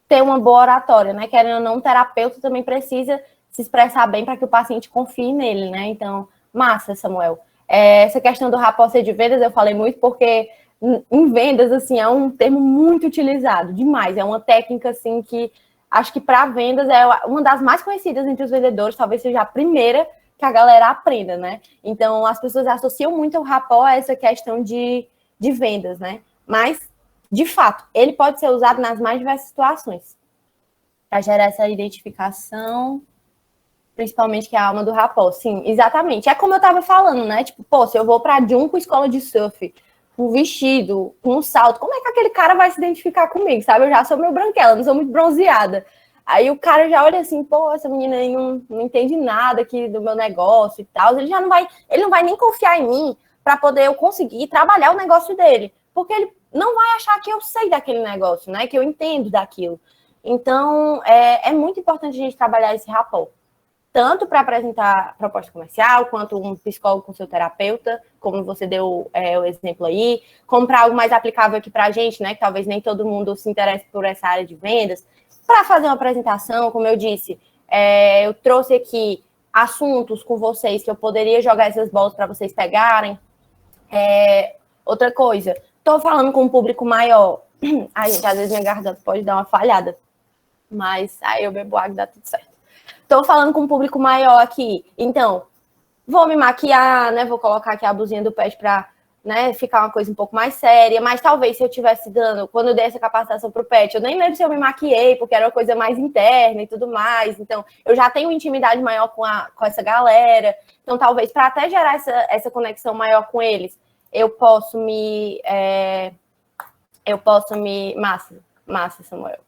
ter uma boa oratória, né? Querendo ou não, um terapeuta também precisa se expressar bem para que o paciente confie nele, né? Então, massa, Samuel. Essa questão do rapport ser de vendas, eu falei muito porque em vendas, assim, é um termo muito utilizado, demais. É uma técnica, assim, que acho que para vendas é uma das mais conhecidas entre os vendedores, talvez seja a primeira que a galera aprenda, né? Então, as pessoas associam muito o rapport a essa questão de vendas, né? Mas, de fato, ele pode ser usado nas mais diversas situações para gerar essa identificação, principalmente que é a alma do rapport. Sim, exatamente. É como eu estava falando, né? Tipo, se eu vou para Junco Escola de Surf, com vestido, com um salto, como é que aquele cara vai se identificar comigo, sabe? Eu já sou meio branquela, não sou muito bronzeada. Aí o cara já olha assim, essa menina aí não entende nada aqui do meu negócio e tal. Ele não vai nem confiar em mim para poder eu conseguir trabalhar o negócio dele. Porque ele não vai achar que eu sei daquele negócio, né? Que eu entendo daquilo. Então, é muito importante a gente trabalhar esse rapport. Tanto para apresentar proposta comercial, quanto um psicólogo com seu terapeuta, como você deu o exemplo aí, como para algo mais aplicável aqui para a gente, né? Que talvez nem todo mundo se interesse por essa área de vendas. Para fazer uma apresentação, como eu disse, eu trouxe aqui assuntos com vocês que eu poderia jogar essas bolas para vocês pegarem. Outra coisa, estou falando com um público maior. Ai, gente, às vezes minha garganta pode dar uma falhada, mas aí eu bebo água e dá tudo certo. Estou falando com um público maior aqui, então vou me maquiar, né? Vou colocar aqui a blusinha do pet para, né, ficar uma coisa um pouco mais séria, mas talvez se eu tivesse quando eu dei essa capacitação para o pet, eu nem lembro se eu me maquiei, porque era uma coisa mais interna e tudo mais, então eu já tenho intimidade maior com essa galera, então talvez para até gerar essa conexão maior com eles, eu posso me massa, Samuel.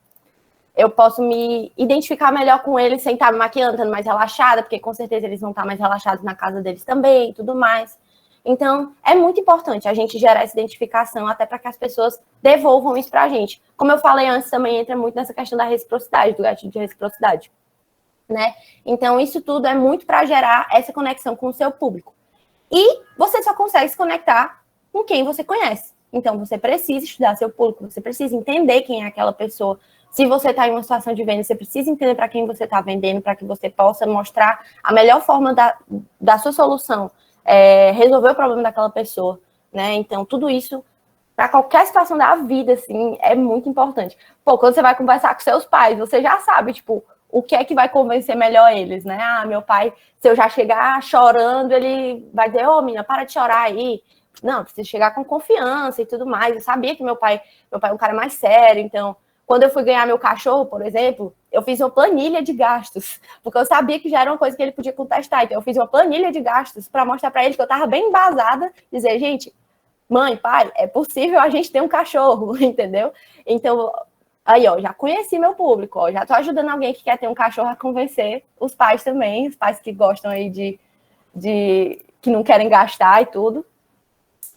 Eu posso me identificar melhor com eles sem estar me maquiando, estando mais relaxada, porque com certeza eles vão estar mais relaxados na casa deles também e tudo mais. Então, é muito importante a gente gerar essa identificação até para que as pessoas devolvam isso para a gente. Como eu falei antes, também entra muito nessa questão da reciprocidade, do gatilho de reciprocidade, né? Então, isso tudo é muito para gerar essa conexão com o seu público. E você só consegue se conectar com quem você conhece. Então, você precisa estudar seu público, você precisa entender quem é aquela pessoa. Se você está em uma situação de venda, você precisa entender para quem você está vendendo, para que você possa mostrar a melhor forma da sua solução, resolver o problema daquela pessoa, né? Então, tudo isso, para qualquer situação da vida, assim, é muito importante. Quando você vai conversar com seus pais, você já sabe, tipo, o que é que vai convencer melhor eles, né? Meu pai, se eu já chegar chorando, ele vai dizer, menina, para de chorar aí, não, preciso chegar com confiança e tudo mais. Eu sabia que meu pai é um cara mais sério, então, quando eu fui ganhar meu cachorro, por exemplo, eu fiz uma planilha de gastos, porque eu sabia que já era uma coisa que ele podia contestar. Então, eu fiz uma planilha de gastos para mostrar para ele que eu estava bem embasada, dizer, gente, mãe, pai, é possível a gente ter um cachorro, entendeu? Então, aí, ó, já conheci meu público, ó, já estou ajudando alguém que quer ter um cachorro a convencer os pais também, os pais que gostam aí que não querem gastar e tudo.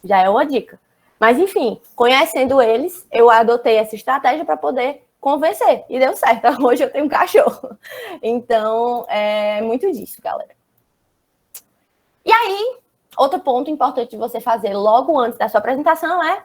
Já é uma dica. Mas, enfim, conhecendo eles, eu adotei essa estratégia para poder convencer. E deu certo. Hoje eu tenho um cachorro. Então, é muito disso, galera. E aí, outro ponto importante de você fazer logo antes da sua apresentação é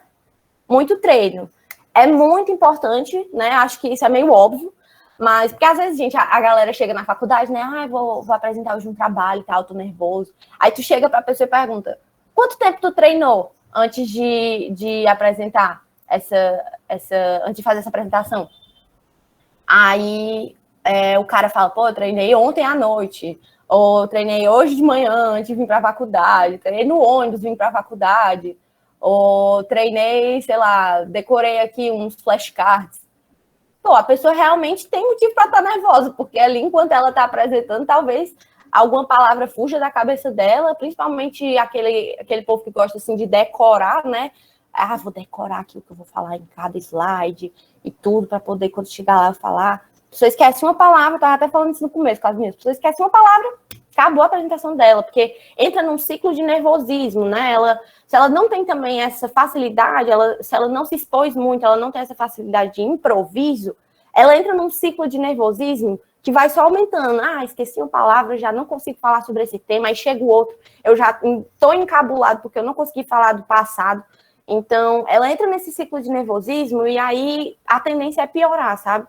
muito treino. É muito importante, né? Acho que isso é meio óbvio. Mas, porque às vezes, gente, a galera chega na faculdade, né? Ah, vou apresentar hoje um trabalho e tal, tô nervoso. Aí tu chega pra pessoa e pergunta, quanto tempo tu treinou antes de apresentar antes de fazer essa apresentação? Aí o cara fala, pô, eu treinei ontem à noite, ou treinei hoje de manhã antes de vir pra faculdade, treinei no ônibus, vim pra faculdade, ou treinei, sei lá, decorei aqui uns flashcards. Pô, a pessoa realmente tem motivo para estar nervosa, porque ali, enquanto ela está apresentando, talvez alguma palavra fuja da cabeça dela, principalmente aquele povo que gosta, assim, de decorar, né? Ah, vou decorar aqui o que eu vou falar em cada slide e tudo, para poder, quando chegar lá, eu falar. A pessoa esquece uma palavra, eu estava até falando isso no começo com as minhas. A pessoa esquece uma palavra, acabou a apresentação dela, porque entra num ciclo de nervosismo, né? Se ela não tem também essa facilidade, se ela não se expôs muito, ela não tem essa facilidade de improviso, ela entra num ciclo de nervosismo que vai só aumentando. Ah, esqueci uma palavra, já não consigo falar sobre esse tema, aí chega o outro, eu já estou encabulado porque eu não consegui falar do passado. Então, ela entra nesse ciclo de nervosismo e aí a tendência é piorar, sabe?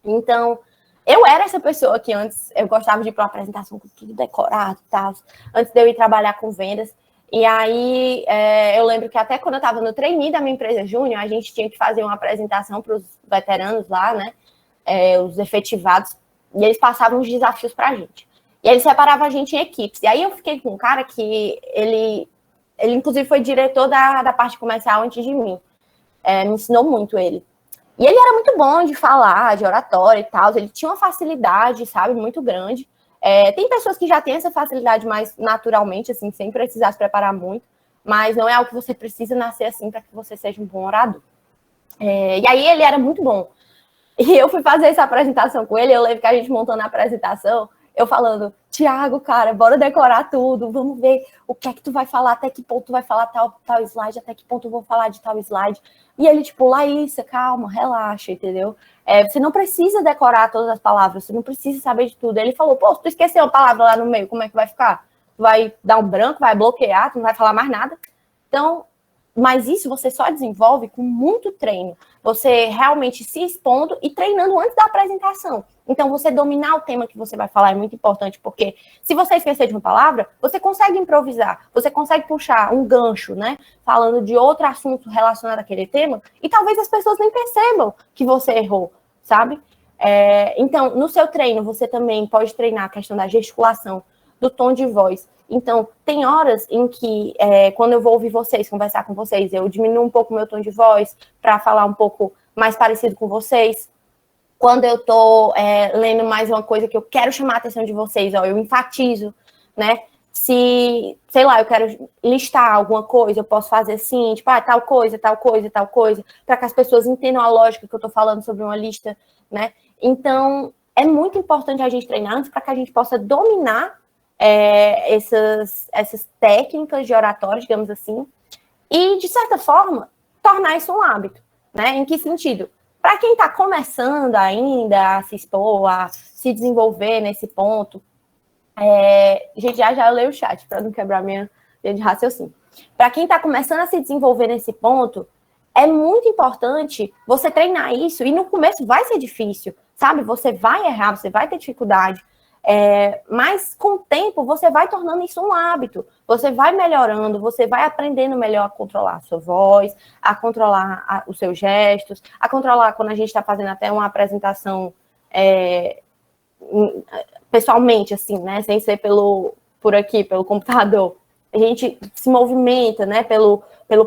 Então, eu era essa pessoa que antes eu gostava de ir para uma apresentação com tudo decorado e tal, antes de eu ir trabalhar com vendas. E aí, eu lembro que até quando eu estava no trainee da minha empresa júnior, a gente tinha que fazer uma apresentação para os veteranos lá, né? Os efetivados, e eles passavam os desafios para a gente. E eles separavam a gente em equipes. E aí eu fiquei com um cara que ele inclusive foi diretor da parte comercial antes de mim. Me ensinou muito ele. E ele era muito bom de falar, de oratória e tal. Ele tinha uma facilidade, sabe, muito grande. Tem pessoas que já têm essa facilidade mais naturalmente, assim, sem precisar se preparar muito. Mas não é algo que você precisa nascer assim para que você seja um bom orador. E aí ele era muito bom. E eu fui fazer essa apresentação com ele. Eu lembro que a gente montando a apresentação, eu falando, Thiago, cara, bora decorar tudo, vamos ver o que é que tu vai falar, até que ponto tu vai falar tal slide, até que ponto eu vou falar de tal slide. E ele, tipo, Laísa, calma, relaxa, entendeu? Você não precisa decorar todas as palavras, você não precisa saber de tudo. Ele falou, pô, se tu esquecer uma palavra lá no meio, como é que vai ficar? Tu vai dar um branco, vai bloquear, tu não vai falar mais nada. Então, mas isso você só desenvolve com muito treino. Você realmente se expondo e treinando antes da apresentação. Então, você dominar o tema que você vai falar é muito importante, porque se você esquecer de uma palavra, você consegue improvisar, você consegue puxar um gancho, né? Falando de outro assunto relacionado àquele tema, e talvez as pessoas nem percebam que você errou, sabe? Então, no seu treino, você também pode treinar a questão da gesticulação, do tom de voz. Então, tem horas em que, quando eu vou ouvir vocês, conversar com vocês, eu diminuo um pouco o meu tom de voz para falar um pouco mais parecido com vocês. Quando eu estou lendo mais uma coisa que eu quero chamar a atenção de vocês, eu enfatizo, né? Se, sei lá, eu quero listar alguma coisa, eu posso fazer assim, tipo, tal coisa, tal coisa, tal coisa, para que as pessoas entendam a lógica que eu estou falando sobre uma lista, né? Então, é muito importante a gente treinar antes para que a gente possa dominar essas técnicas de oratória, digamos assim, e, de certa forma, tornar isso um hábito, né? Em que sentido? Para quem está começando ainda a se expor, a se desenvolver nesse ponto, gente, já leio o chat para não quebrar minha linha de raciocínio. Para quem está começando a se desenvolver nesse ponto, é muito importante você treinar isso, e no começo vai ser difícil, sabe? Você vai errar, você vai ter dificuldade, mas com o tempo você vai tornando isso um hábito, você vai melhorando, você vai aprendendo melhor a controlar a sua voz, a controlar os seus gestos, a controlar quando a gente está fazendo até uma apresentação pessoalmente, assim, né, sem ser por aqui, pelo computador. a gente se movimenta, né, pelo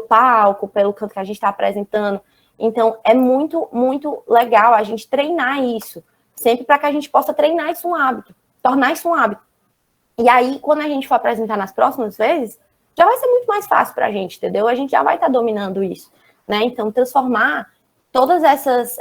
palco, pelo canto que a gente está apresentando. Então, é muito, muito legal a gente treinar isso, sempre para que a gente possa treinar isso um hábito, tornar isso um hábito. E aí, quando a gente for apresentar nas próximas vezes, já vai ser muito mais fácil para a gente, entendeu? A gente já vai estar dominando isso, né? Então, transformar todas essas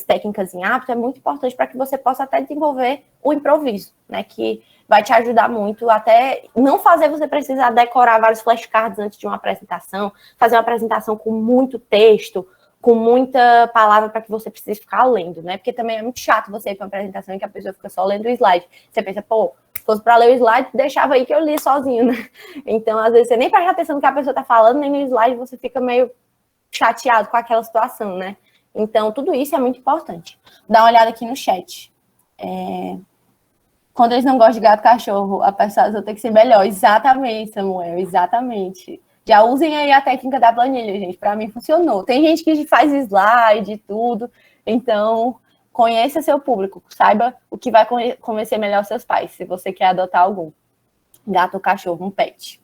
técnicas em hábito é muito importante para que você possa até desenvolver o improviso, né? Que vai te ajudar muito até não fazer você precisar decorar vários flashcards antes de uma apresentação, fazer uma apresentação com muito texto, com muita palavra para que você precise ficar lendo, né? Porque também é muito chato você ir para uma apresentação em que a pessoa fica só lendo o slide. Você pensa, pô, se fosse para ler o slide, deixava aí que eu li sozinho, né? Então, às vezes, você nem presta atenção no que a pessoa está falando, nem no slide, você fica meio chateado com aquela situação, né? Então, tudo isso é muito importante. Dá uma olhada aqui no chat. Quando eles não gostam de gato e cachorro, a persuasão tem que ser melhor. Exatamente, Samuel, exatamente. Já usem aí a técnica da planilha, gente. Para mim funcionou. Tem gente que faz slide e tudo. Então, conheça seu público. Saiba o que vai convencer melhor seus pais, se você quer adotar algum. Gato ou cachorro, um pet.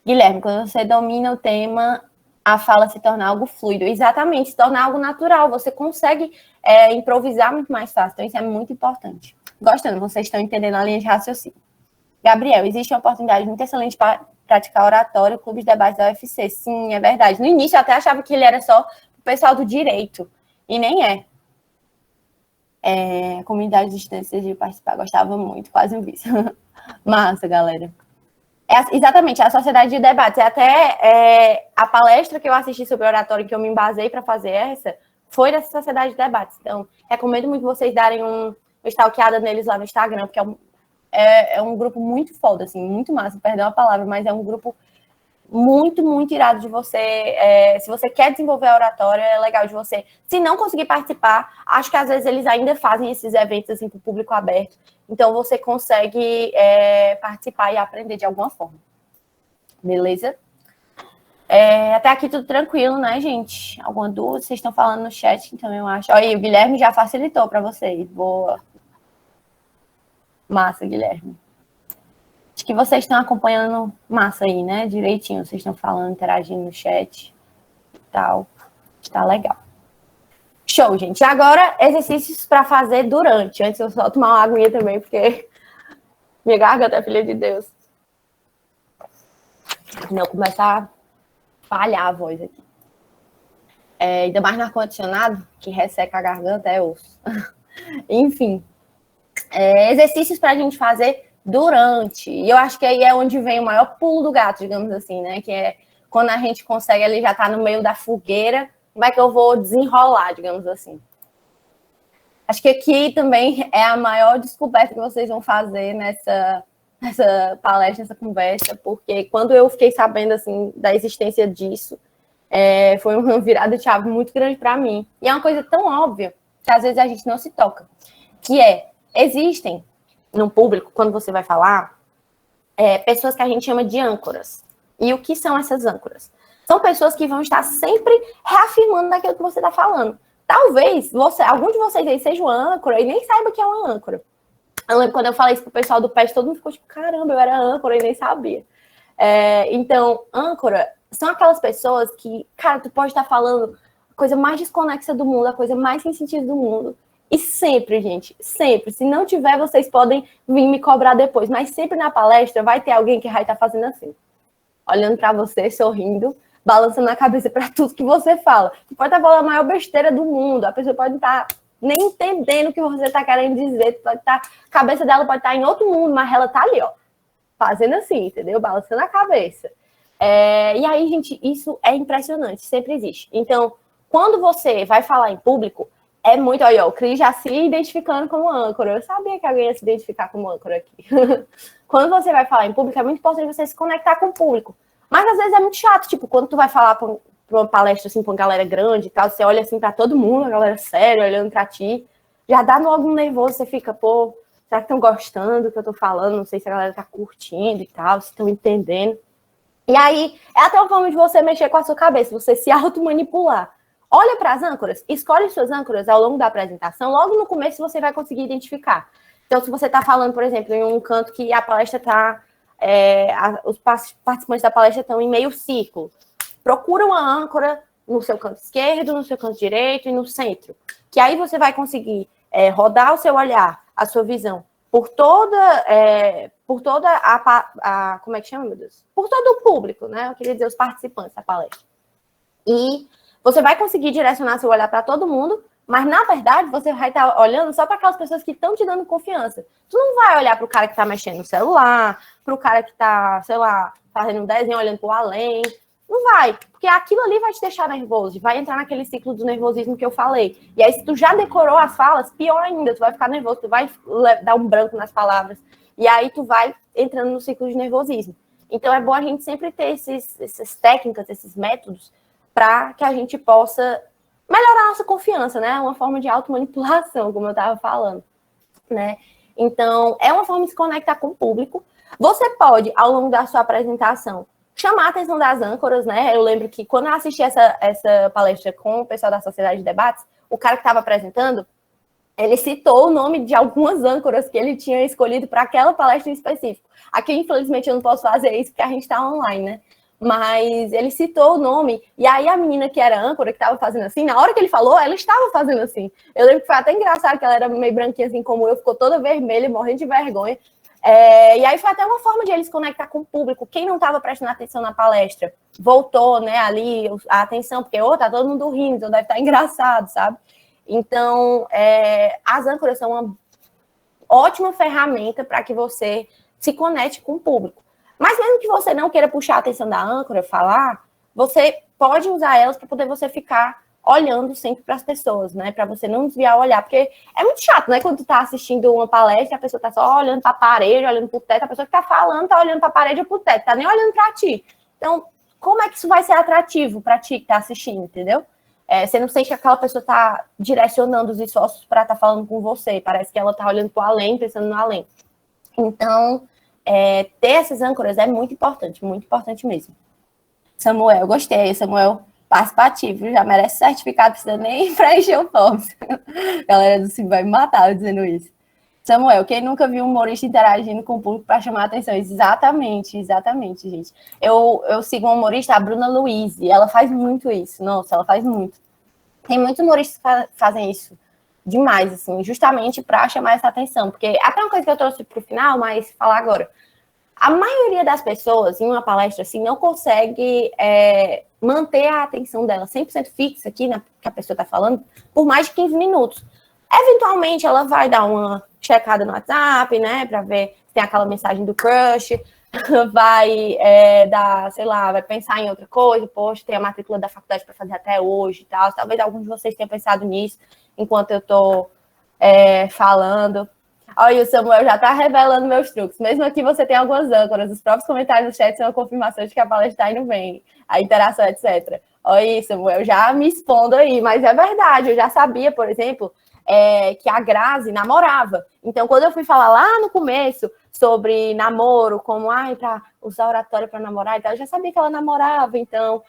Guilherme, quando você domina o tema, a fala se torna algo fluido. Exatamente, se torna algo natural. Você consegue improvisar muito mais fácil. Então, isso é muito importante. Gostando, vocês estão entendendo a linha de raciocínio. Gabriel, existe uma oportunidade muito excelente para praticar oratório, clube de debates da UFC. Sim, é verdade. No início eu até achava que ele era só o pessoal do direito. E nem é. A comunidade de estudantes de participar, gostava muito, quase um vício. Massa, galera. Exatamente, a sociedade de debates. Até a palestra que eu assisti sobre oratório, que eu me embasei para fazer essa, foi dessa sociedade de debates. Então, recomendo muito vocês darem uma stalkeada neles lá no Instagram, porque é um grupo muito foda, assim, muito massa, perdão a palavra, mas é um grupo muito, muito irado de você. Se você quer desenvolver a oratória, é legal de você. Se não conseguir participar, acho que às vezes eles ainda fazem esses eventos assim, para o público aberto. Então, você consegue participar e aprender de alguma forma. Beleza? Até aqui tudo tranquilo, né, gente? Alguma dúvida? Vocês estão falando no chat, então eu acho. Olha aí, o Guilherme já facilitou para vocês. Boa. Massa, Guilherme. Acho que vocês estão acompanhando massa aí, né? Direitinho. Vocês estão falando, interagindo no chat e tal. Está legal. Show, gente. Agora, exercícios para fazer durante. Antes eu só tomar uma aguinha também, porque minha garganta é filha de Deus. Não começar a falhar a voz aqui. Ainda mais no ar-condicionado, que resseca a garganta, é osso. Enfim. Exercícios para a gente fazer durante. E eu acho que aí é onde vem o maior pulo do gato, digamos assim, né? Que é quando a gente consegue ali já tá no meio da fogueira, como é que eu vou desenrolar, digamos assim. Acho que aqui também é a maior descoberta que vocês vão fazer nessa palestra, nessa conversa, porque quando eu fiquei sabendo, assim, da existência disso, foi uma virada de chave muito grande para mim. E é uma coisa tão óbvia que às vezes a gente não se toca, que existem no público, quando você vai falar, pessoas que a gente chama de âncoras. E o que são essas âncoras? São pessoas que vão estar sempre reafirmando daquilo que você está falando. Talvez algum de vocês aí seja uma âncora e nem saiba que é uma âncora. Eu lembro quando eu falei isso pro pessoal do PET, todo mundo ficou tipo, caramba, eu era âncora e nem sabia. Então, âncora são aquelas pessoas que, cara, tu pode estar falando a coisa mais desconexa do mundo, a coisa mais sem sentido do mundo. E sempre, gente, sempre. Se não tiver, vocês podem vir me cobrar depois. Mas sempre na palestra vai ter alguém que vai estar fazendo assim. Olhando para você, sorrindo, balançando a cabeça para tudo que você fala. Você pode estar falando a maior besteira do mundo. A pessoa pode estar nem entendendo o que você está querendo dizer. A cabeça dela pode estar em outro mundo, mas ela está ali, ó. Fazendo assim, entendeu? Balançando a cabeça. E aí, gente, isso é impressionante. Sempre existe. Então, quando você vai falar em público, é muito... Olha, o Cris já se identificando como âncora. Eu sabia que alguém ia se identificar como âncora aqui. Quando você vai falar em público, é muito importante você se conectar com o público. Mas, às vezes, é muito chato. Tipo, quando tu vai falar para uma palestra, assim, para uma galera grande e tal, você olha, assim, para todo mundo, a galera séria, olhando para ti, já dá logo um nervoso, você fica, pô, será que estão gostando do que eu tô falando? Não sei se a galera tá curtindo e tal, se estão entendendo. E aí, é até uma forma de você mexer com a sua cabeça, você se automanipular. Olha para as âncoras, escolhe suas âncoras ao longo da apresentação, logo no começo você vai conseguir identificar. Então, se você está falando, por exemplo, em um canto que a palestra está os participantes da palestra estão em meio círculo. Procura uma âncora no seu canto esquerdo, no seu canto direito e no centro, que aí você vai conseguir rodar o seu olhar, a sua visão, por toda como é que chama, meu Deus? Por todo o público, né? Eu queria dizer os participantes da palestra. E você vai conseguir direcionar seu olhar para todo mundo, mas, na verdade, você vai estar olhando só para aquelas pessoas que estão te dando confiança. Tu não vai olhar para o cara que está mexendo no celular, para o cara que está, sei lá, fazendo um desenho, olhando para o além. Não vai, porque aquilo ali vai te deixar nervoso, vai entrar naquele ciclo do nervosismo que eu falei. E aí, se tu já decorou as falas, pior ainda, tu vai ficar nervoso, tu vai dar um branco nas palavras. E aí, tu vai entrando no ciclo de nervosismo. Então, é bom a gente sempre ter essas técnicas, esses métodos, para que a gente possa melhorar a nossa confiança, né? Uma forma de automanipulação, como eu estava falando, né? Então, é uma forma de se conectar com o público. Você pode, ao longo da sua apresentação, chamar a atenção das âncoras, né? Eu lembro que quando eu assisti essa palestra com o pessoal da Sociedade de Debates, o cara que estava apresentando, ele citou o nome de algumas âncoras que ele tinha escolhido para aquela palestra em específico. Aqui, infelizmente, eu não posso fazer isso porque a gente está online, né? Mas ele citou o nome, e aí a menina que era âncora, que estava fazendo assim, na hora que ele falou, ela estava fazendo assim. Eu lembro que foi até engraçado que ela era meio branquinha assim como eu, ficou toda vermelha, morrendo de vergonha. E aí foi até uma forma de eles conectar com o público. Quem não estava prestando atenção na palestra, voltou, né, ali a atenção, porque, tá todo mundo rindo, então deve estar engraçado, sabe? Então, as âncoras são uma ótima ferramenta para que você se conecte com o público. Mas mesmo que você não queira puxar a atenção da âncora, falar, você pode usar elas para poder você ficar olhando sempre para as pessoas, né? Para você não desviar o olhar, porque é muito chato, né? Quando tu tá assistindo uma palestra, a pessoa tá só olhando para a parede, olhando para o teto, a pessoa que tá falando tá olhando para a parede ou para o teto, tá nem olhando para ti. Então, como é que isso vai ser atrativo para ti que tá assistindo, entendeu? Você não sente que aquela pessoa tá direcionando os esforços para estar falando com você, parece que ela tá olhando para o além, pensando no além. Então, ter essas âncoras é muito importante mesmo. Samuel, gostei, Samuel participativo, já merece certificado, precisa nem preencher o forms. A galera do CIB vai me matar dizendo isso. Samuel, quem nunca viu um humorista interagindo com o público para chamar a atenção? Exatamente, gente. Eu sigo uma humorista, a Bruna Luiz, e ela faz muito isso. Nossa, ela faz muito. Tem muitos humoristas que fazem isso demais, assim, justamente para chamar essa atenção. Porque até uma coisa que eu trouxe para o final, mas falar agora. A maioria das pessoas, em uma palestra assim, não consegue manter a atenção dela 100% fixa aqui na que a pessoa está falando por mais de 15 minutos. Eventualmente, ela vai dar uma checada no WhatsApp, né, para ver se tem aquela mensagem do crush, vai dar, sei lá, vai pensar em outra coisa, poxa, tem a matrícula da faculdade para fazer até hoje e tal. Talvez alguns de vocês tenham pensado nisso enquanto eu estou falando. Olha, o Samuel já está revelando meus truques. Mesmo aqui você tem algumas âncoras. Os próprios comentários do chat são a confirmação de que a palestra está indo bem. A interação, etc. Olha, Samuel, já me expondo aí. Mas é verdade, eu já sabia, por exemplo, que a Grazi namorava. Então, quando eu fui falar lá no começo sobre namoro, como, para usar oratória para namorar e tal, eu já sabia que ela namorava. Então,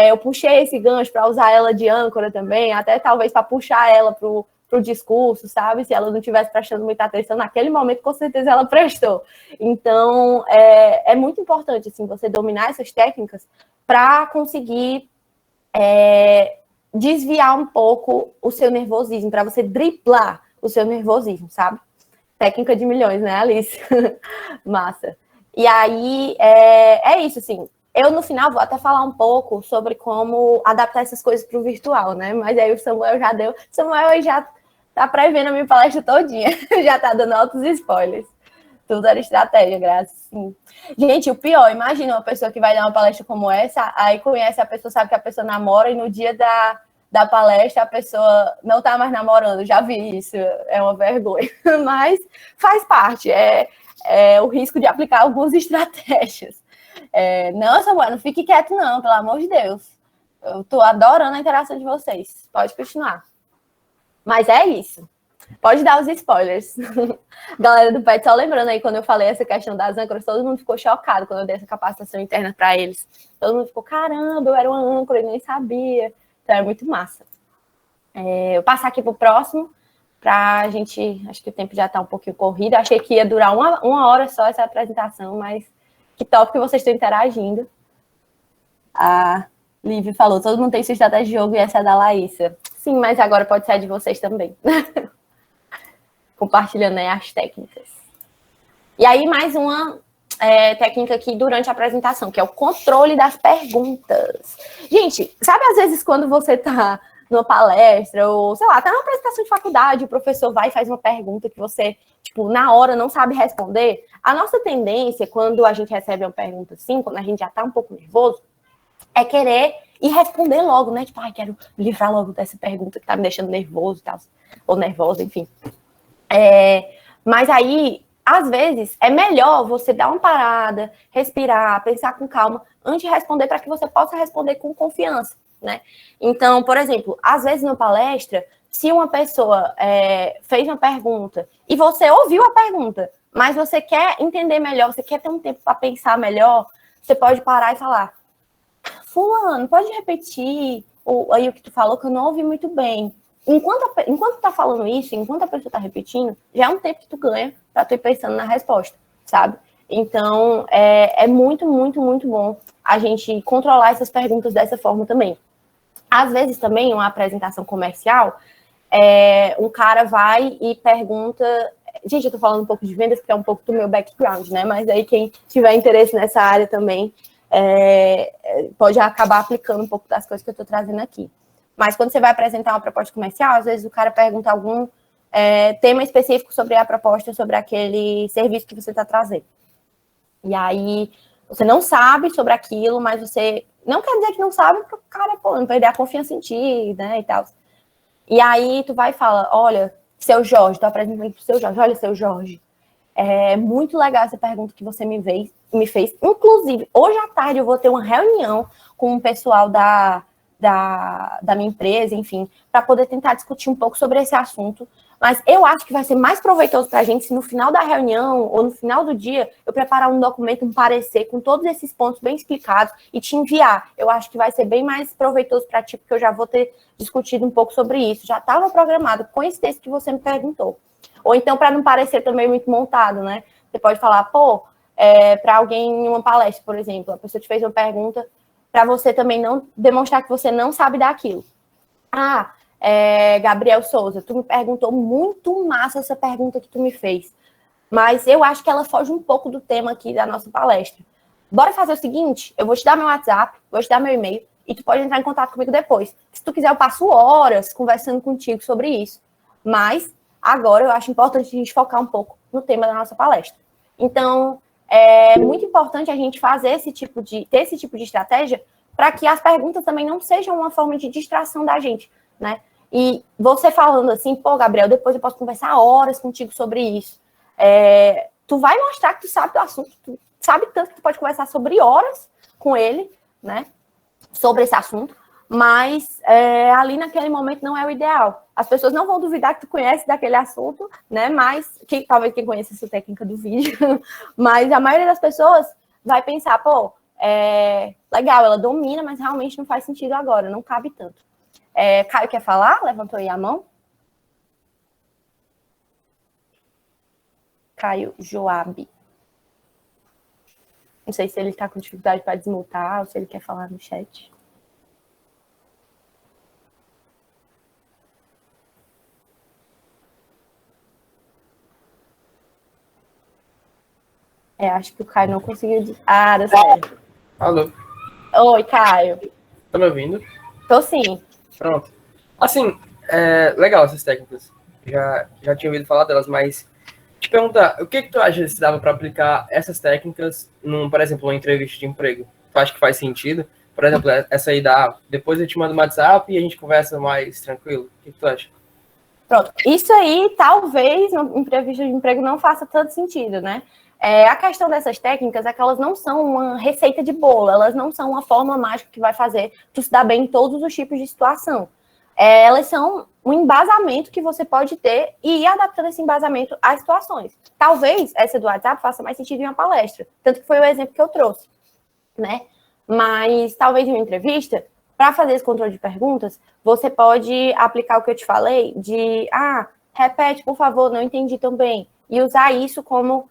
eu puxei esse gancho para usar ela de âncora também, até talvez para puxar ela para o discurso, sabe? Se ela não estivesse prestando muita atenção naquele momento, com certeza ela prestou. Então, é muito importante, assim, você dominar essas técnicas para conseguir desviar um pouco o seu nervosismo, para você driblar o seu nervosismo, sabe? Técnica de milhões, né, Alice? Massa. E aí, é isso, assim. Eu, no final, vou até falar um pouco sobre como adaptar essas coisas para o virtual, né? Mas aí o Samuel já deu. Samuel aí já tá prevendo a minha palestra todinha. Já tá dando altos spoilers. Tudo era estratégia, graças. Sim. Gente, o pior, imagina uma pessoa que vai dar uma palestra como essa, aí conhece a pessoa, sabe que a pessoa namora, e no dia da palestra a pessoa não tá mais namorando. Já vi isso, é uma vergonha. Mas faz parte, é o risco de aplicar algumas estratégias. Não, Samuel, não fique quieto não, pelo amor de Deus. Eu tô adorando a interação de vocês. Pode continuar. Mas é isso. Pode dar os spoilers. Galera do PET, só lembrando aí, quando eu falei essa questão das âncoras, todo mundo ficou chocado quando eu dei essa capacitação interna para eles. Todo mundo ficou, caramba, eu era uma âncora e nem sabia. Então é muito massa. Eu vou passar aqui pro próximo, pra gente... Acho que o tempo já tá um pouquinho corrido. Achei que ia durar uma hora só essa apresentação, mas Que top que vocês estão interagindo. A Lívia falou, todo mundo tem sua estratégia de jogo e essa é da Laísa. Sim, mas agora pode ser de vocês também. Compartilhando aí as técnicas. E aí, mais uma técnica aqui durante a apresentação, que é o controle das perguntas. Gente, sabe às vezes quando você tá numa palestra, ou sei lá, tá numa apresentação de faculdade, o professor vai e faz uma pergunta que você, tipo, na hora não sabe responder? A nossa tendência, quando a gente recebe uma pergunta assim, quando a gente já tá um pouco nervoso, é querer ir responder logo, né? Tipo, ai, quero me livrar logo dessa pergunta que tá me deixando nervoso e tal, ou nervosa, enfim. Mas aí, às vezes, é melhor você dar uma parada, respirar, pensar com calma, antes de responder, para que você possa responder com confiança, né? Então, por exemplo, às vezes na palestra, se uma pessoa fez uma pergunta e você ouviu a pergunta, mas você quer entender melhor, você quer ter um tempo para pensar melhor, você pode parar e falar, fulano, pode repetir aí o que tu falou, que eu não ouvi muito bem. Enquanto tá falando isso, enquanto a pessoa tá repetindo, já é um tempo que tu ganha para tu ir pensando na resposta, sabe? Então, é muito, muito, muito bom a gente controlar essas perguntas dessa forma também. Às vezes também, uma apresentação comercial, um cara vai e pergunta... Gente, eu tô falando um pouco de vendas, porque é um pouco do meu background, né? Mas aí quem tiver interesse nessa área também pode acabar aplicando um pouco das coisas que eu tô trazendo aqui. Mas quando você vai apresentar uma proposta comercial, às vezes o cara pergunta algum tema específico sobre a proposta, sobre aquele serviço que você está trazendo. E aí, você não sabe sobre aquilo, mas você... Não quer dizer que não sabe, para o cara, não perder a confiança em ti, né, e tal. E aí, tu vai e fala, olha, seu Jorge, tô apresentando pro seu Jorge, olha, seu Jorge, é muito legal essa pergunta que você me fez. Inclusive, hoje à tarde eu vou ter uma reunião com o pessoal da minha empresa, enfim, para poder tentar discutir um pouco sobre esse assunto. Mas eu acho que vai ser mais proveitoso para a gente se no final da reunião ou no final do dia eu preparar um documento, um parecer com todos esses pontos bem explicados e te enviar. Eu acho que vai ser bem mais proveitoso para ti, porque eu já vou ter discutido um pouco sobre isso. Já estava programado com esse texto que você me perguntou. Ou então, para não parecer também muito montado, né? Você pode falar, para alguém em uma palestra, por exemplo, a pessoa te fez uma pergunta para você também não demonstrar que você não sabe daquilo. Gabriel Souza, tu me perguntou muito massa essa pergunta que tu me fez, mas eu acho que ela foge um pouco do tema aqui da nossa palestra. Bora fazer o seguinte, eu vou te dar meu WhatsApp, vou te dar meu e-mail, e tu pode entrar em contato comigo depois. Se tu quiser, eu passo horas conversando contigo sobre isso. Mas, agora, eu acho importante a gente focar um pouco no tema da nossa palestra. Então, é muito importante a gente fazer ter esse tipo de estratégia para que as perguntas também não sejam uma forma de distração da gente, né? E você falando assim, Gabriel, depois eu posso conversar horas contigo sobre isso. Tu vai mostrar que tu sabe do assunto, tu sabe tanto que tu pode conversar sobre horas com ele, né? Sobre esse assunto, mas ali naquele momento não é o ideal. As pessoas não vão duvidar que tu conhece daquele assunto, né? Mas, talvez quem conheça essa técnica do vídeo, mas a maioria das pessoas vai pensar, legal, ela domina, mas realmente não faz sentido agora, não cabe tanto. Caio quer falar? Levantou aí a mão. Caio Joab. Não sei se ele está com dificuldade para desmutar ou se ele quer falar no chat. Acho que o Caio não conseguiu... deu certo. Alô. Oi, Caio. Tá me ouvindo? Tô sim. Pronto. Assim, legal essas técnicas. Já tinha ouvido falar delas, mas te perguntar, o que tu acha se dava para aplicar essas técnicas por exemplo, uma entrevista de emprego? Tu acha que faz sentido? Por exemplo, essa aí depois eu te mando um WhatsApp e a gente conversa mais tranquilo. O que tu acha? Pronto. Isso aí, talvez, em entrevista de emprego não faça tanto sentido, né? A questão dessas técnicas é que elas não são uma receita de bolo, elas não são uma fórmula mágica que vai fazer tu se dar bem em todos os tipos de situação. Elas são um embasamento que você pode ter e ir adaptando esse embasamento às situações. Talvez essa do WhatsApp faça mais sentido em uma palestra, tanto que foi o exemplo que eu trouxe, né? Mas talvez em uma entrevista, para fazer esse controle de perguntas, você pode aplicar o que eu te falei de, repete, por favor, não entendi tão bem, e usar isso como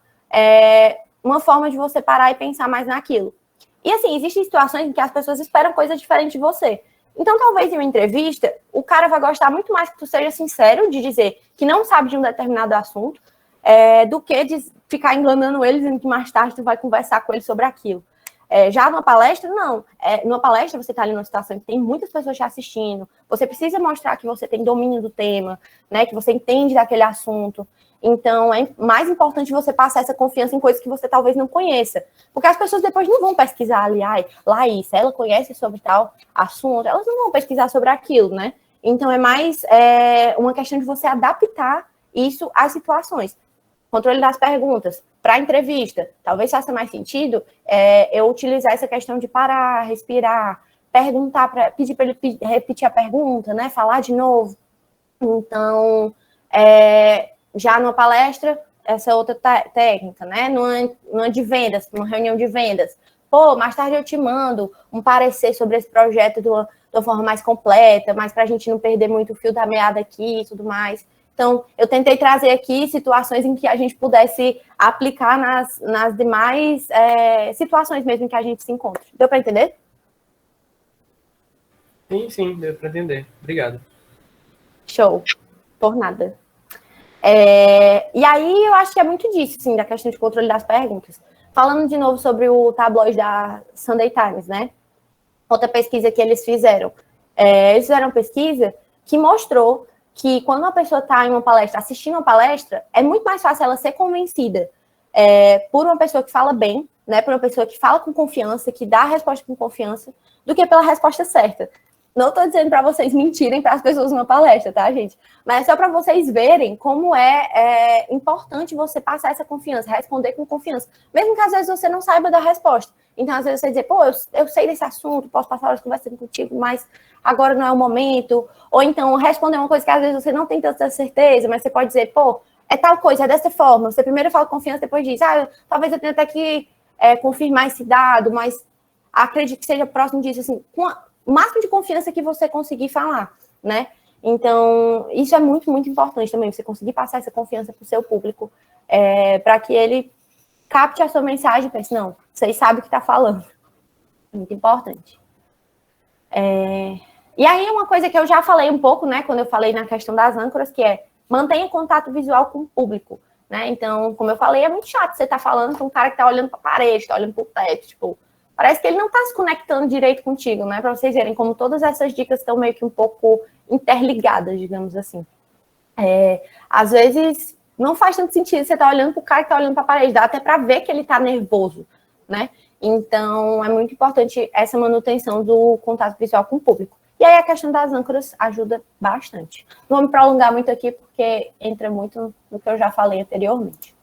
uma forma de você parar e pensar mais naquilo. E assim, existem situações em que as pessoas esperam coisas diferentes de você. Então, talvez em uma entrevista, o cara vai gostar muito mais que tu seja sincero de dizer que não sabe de um determinado assunto, do que de ficar enganando ele, dizendo que mais tarde tu vai conversar com ele sobre aquilo. Já numa palestra, não. Numa palestra, você está ali numa situação que tem muitas pessoas te assistindo, você precisa mostrar que você tem domínio do tema, né, que você entende daquele assunto. Então, é mais importante você passar essa confiança em coisas que você talvez não conheça. Porque as pessoas depois não vão pesquisar ali, Laís, ela conhece sobre tal assunto, elas não vão pesquisar sobre aquilo, né? Então, é mais uma questão de você adaptar isso às situações. Controle das perguntas. Para a entrevista, talvez faça mais sentido eu utilizar essa questão de parar, respirar, perguntar, pedir para ele repetir a pergunta, né? Falar de novo. Então, já numa palestra, essa outra técnica, né? Numa de vendas, numa reunião de vendas. Pô, mais tarde eu te mando um parecer sobre esse projeto de uma forma mais completa, mas para a gente não perder muito o fio da meada aqui e tudo mais. Então, eu tentei trazer aqui situações em que a gente pudesse aplicar nas demais situações mesmo em que a gente se encontra. Deu para entender? Sim, deu para entender. Obrigado. Show. Por nada. E aí, eu acho que é muito disso, sim, da questão de controle das perguntas. Falando de novo sobre o tabloide da Sunday Times, né? Outra pesquisa que eles fizeram. Eles fizeram uma pesquisa que mostrou que quando uma pessoa está em uma palestra, assistindo uma palestra, é muito mais fácil ela ser convencida por uma pessoa que fala bem, né, por uma pessoa que fala com confiança, que dá a resposta com confiança, do que pela resposta certa. Não estou dizendo para vocês mentirem para as pessoas numa palestra, tá, gente? Mas é só para vocês verem como é importante você passar essa confiança, responder com confiança. Mesmo que às vezes você não saiba da resposta. Então, às vezes você dizer, pô, eu sei desse assunto, posso passar horas conversando contigo, mas agora não é o momento. Ou então, responder uma coisa que às vezes você não tem tanta certeza, mas você pode dizer, pô, é tal coisa, é dessa forma. Você primeiro fala confiança, depois diz, talvez eu tenha até que confirmar esse dado, mas acredito que seja próximo disso, assim, com o máximo de confiança que você conseguir falar, né? Então, isso é muito, muito importante também, você conseguir passar essa confiança para o seu público, para que ele capte a sua mensagem e pense, não, vocês sabem o que está falando. Muito importante. E aí, uma coisa que eu já falei um pouco, né, quando eu falei na questão das âncoras, que é mantenha contato visual com o público, né? Então, como eu falei, é muito chato você estar falando com um cara que está olhando para a parede, está olhando para o teto, tipo, parece que ele não está se conectando direito contigo, né? Para vocês verem como todas essas dicas estão meio que um pouco interligadas, digamos assim. Às vezes, não faz tanto sentido você estar olhando para o cara que está olhando para a parede, dá até para ver que ele está nervoso, né? Então, é muito importante essa manutenção do contato visual com o público. E aí, a questão das âncoras ajuda bastante. Não vou me prolongar muito aqui, porque entra muito no que eu já falei anteriormente.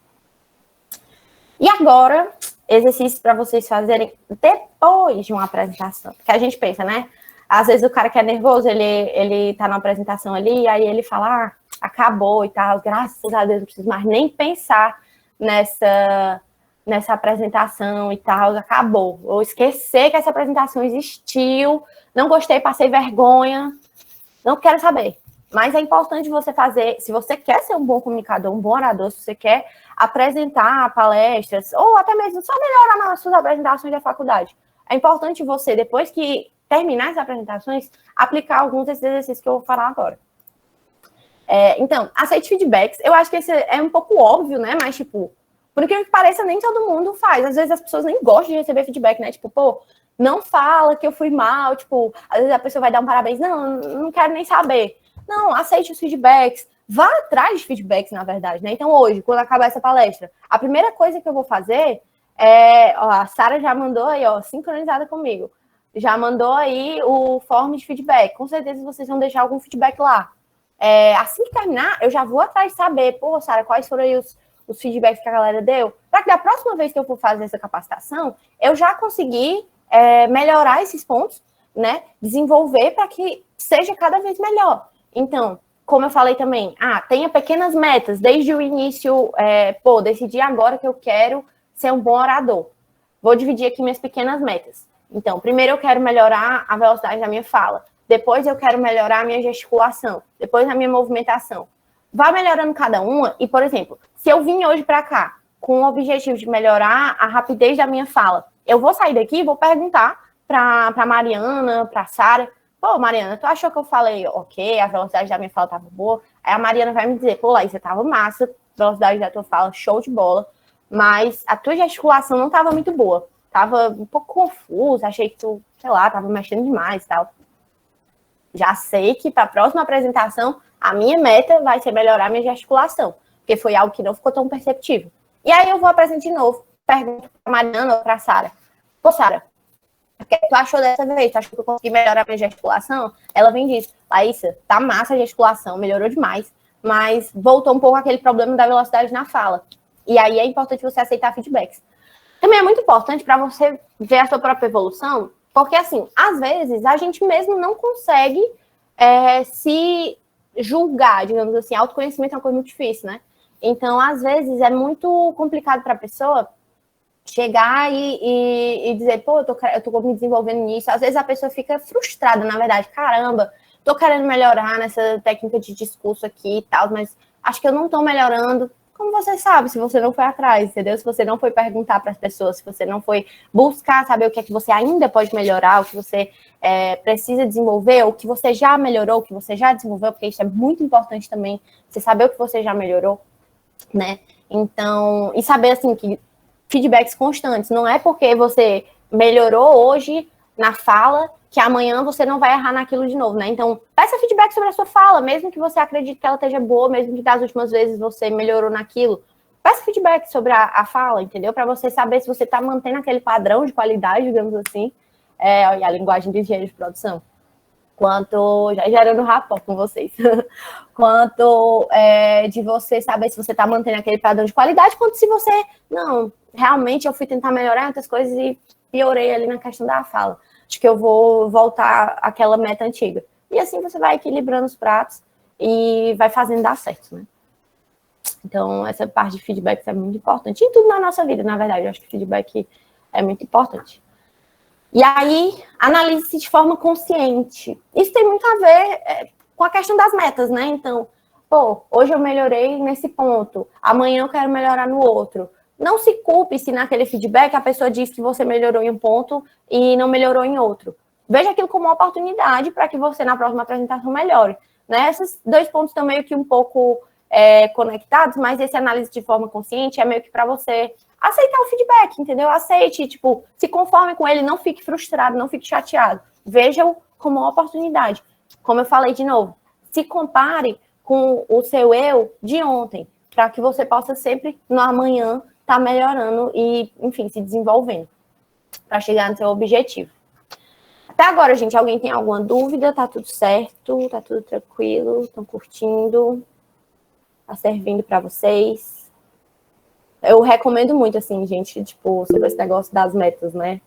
E agora, exercícios para vocês fazerem depois de uma apresentação. Porque a gente pensa, né? Às vezes o cara que é nervoso, ele tá na apresentação ali, aí ele fala, acabou e tal, graças a Deus, não preciso mais nem pensar nessa apresentação e tal, acabou. Ou esquecer que essa apresentação existiu, não gostei, passei vergonha, não quero saber. Mas é importante você fazer, se você quer ser um bom comunicador, um bom orador, se você quer apresentar palestras, ou até mesmo só melhorar nas suas apresentações da faculdade. É importante você, depois que terminar as apresentações, aplicar alguns desses exercícios que eu vou falar agora. Então, aceite feedbacks. Eu acho que esse é um pouco óbvio, né? Mas, tipo, por incrível que pareça, nem todo mundo faz. Às vezes as pessoas nem gostam de receber feedback, né? Tipo, pô, não fala que eu fui mal. Tipo, às vezes a pessoa vai dar um parabéns. Não quero nem saber. Não, aceite os feedbacks. Vá atrás de feedbacks, na verdade, né? Então, hoje, quando acabar essa palestra, a primeira coisa que eu vou fazer a Sara já mandou aí, sincronizada comigo. Já mandou aí o form de feedback. Com certeza vocês vão deixar algum feedback lá. Assim que terminar, eu já vou atrás de saber, pô, Sara, quais foram aí os feedbacks que a galera deu, para que da próxima vez que eu for fazer essa capacitação, eu já consegui melhorar esses pontos, né? Desenvolver para que seja cada vez melhor. Então, como eu falei também, tenha pequenas metas desde o início, decidi agora que eu quero ser um bom orador. Vou dividir aqui minhas pequenas metas. Então, primeiro eu quero melhorar a velocidade da minha fala, depois eu quero melhorar a minha gesticulação, depois a minha movimentação. Vá melhorando cada uma e, por exemplo, se eu vim hoje para cá com o objetivo de melhorar a rapidez da minha fala. Eu vou sair daqui e vou perguntar para Mariana, para Sara, pô, Mariana, tu achou que eu falei ok, a velocidade da minha fala estava boa? Aí a Mariana vai me dizer, pô, Laís, você estava massa, a velocidade da tua fala, show de bola, mas a tua gesticulação não estava muito boa. Tava um pouco confusa, achei que tu, sei lá, tava mexendo demais e tal. Já sei que para a próxima apresentação, a minha meta vai ser melhorar minha gesticulação, porque foi algo que não ficou tão perceptível. E aí eu vou apresentar de novo, pergunto para Mariana ou para Sara. Pô, Sara, o que tu achou dessa vez? Tu achou que eu consegui melhorar minha gesticulação? Ela vem e diz, Laísa, tá massa a gesticulação, melhorou demais, mas voltou um pouco aquele problema da velocidade na fala. E aí é importante você aceitar feedbacks. Também é muito importante para você ver a sua própria evolução, porque, assim, às vezes a gente mesmo não consegue se julgar, digamos assim. Autoconhecimento é uma coisa muito difícil, né? Então, às vezes, é muito complicado para a pessoa chegar e dizer, pô, eu tô me desenvolvendo nisso. Às vezes a pessoa fica frustrada, na verdade. Caramba, tô querendo melhorar nessa técnica de discurso aqui e tal, mas acho que eu não tô melhorando. Como você sabe, se você não foi atrás, entendeu? Se você não foi perguntar para as pessoas, se você não foi buscar saber o que é que você ainda pode melhorar, o que você precisa desenvolver, o que você já melhorou, o que você já desenvolveu, porque isso é muito importante também, você saber o que você já melhorou, né? Então, e saber, assim, que feedbacks constantes, não é porque você melhorou hoje na fala que amanhã você não vai errar naquilo de novo, né? Então, peça feedback sobre a sua fala, mesmo que você acredite que ela esteja boa, mesmo que das últimas vezes você melhorou naquilo. Peça feedback sobre a fala, entendeu? Para você saber se você está mantendo aquele padrão de qualidade, digamos assim, e a linguagem de engenheiro de produção. Quanto, já gerando rapport com vocês, quanto de você saber se você está mantendo aquele padrão de qualidade, quanto se você, não, realmente eu fui tentar melhorar outras coisas e piorei ali na questão da fala. Acho que eu vou voltar àquela meta antiga. E assim você vai equilibrando os pratos e vai fazendo dar certo, né? Então, essa parte de feedback é muito importante. Em tudo na nossa vida, na verdade. Eu acho que feedback é muito importante. E aí, analise-se de forma consciente. Isso tem muito a ver com a questão das metas, né? Então, pô, hoje eu melhorei nesse ponto. Amanhã eu quero melhorar no outro. Não se culpe se naquele feedback a pessoa diz que você melhorou em um ponto e não melhorou em outro. Veja aquilo como uma oportunidade para que você, na próxima apresentação, melhore. Né? Esses dois pontos estão meio que um pouco conectados, mas esse análise de forma consciente é meio que para você aceitar o feedback, entendeu? Aceite, tipo, se conforme com ele, não fique frustrado, não fique chateado. Veja-o como uma oportunidade. Como eu falei de novo, se compare com o seu eu de ontem, para que você possa sempre, no amanhã, tá melhorando e, enfim, se desenvolvendo para chegar no seu objetivo. Até agora, gente, alguém tem alguma dúvida? Tá tudo certo? Tá tudo tranquilo? Estão curtindo? Tá servindo para vocês? Eu recomendo muito, assim, gente, tipo, sobre esse negócio das metas, né?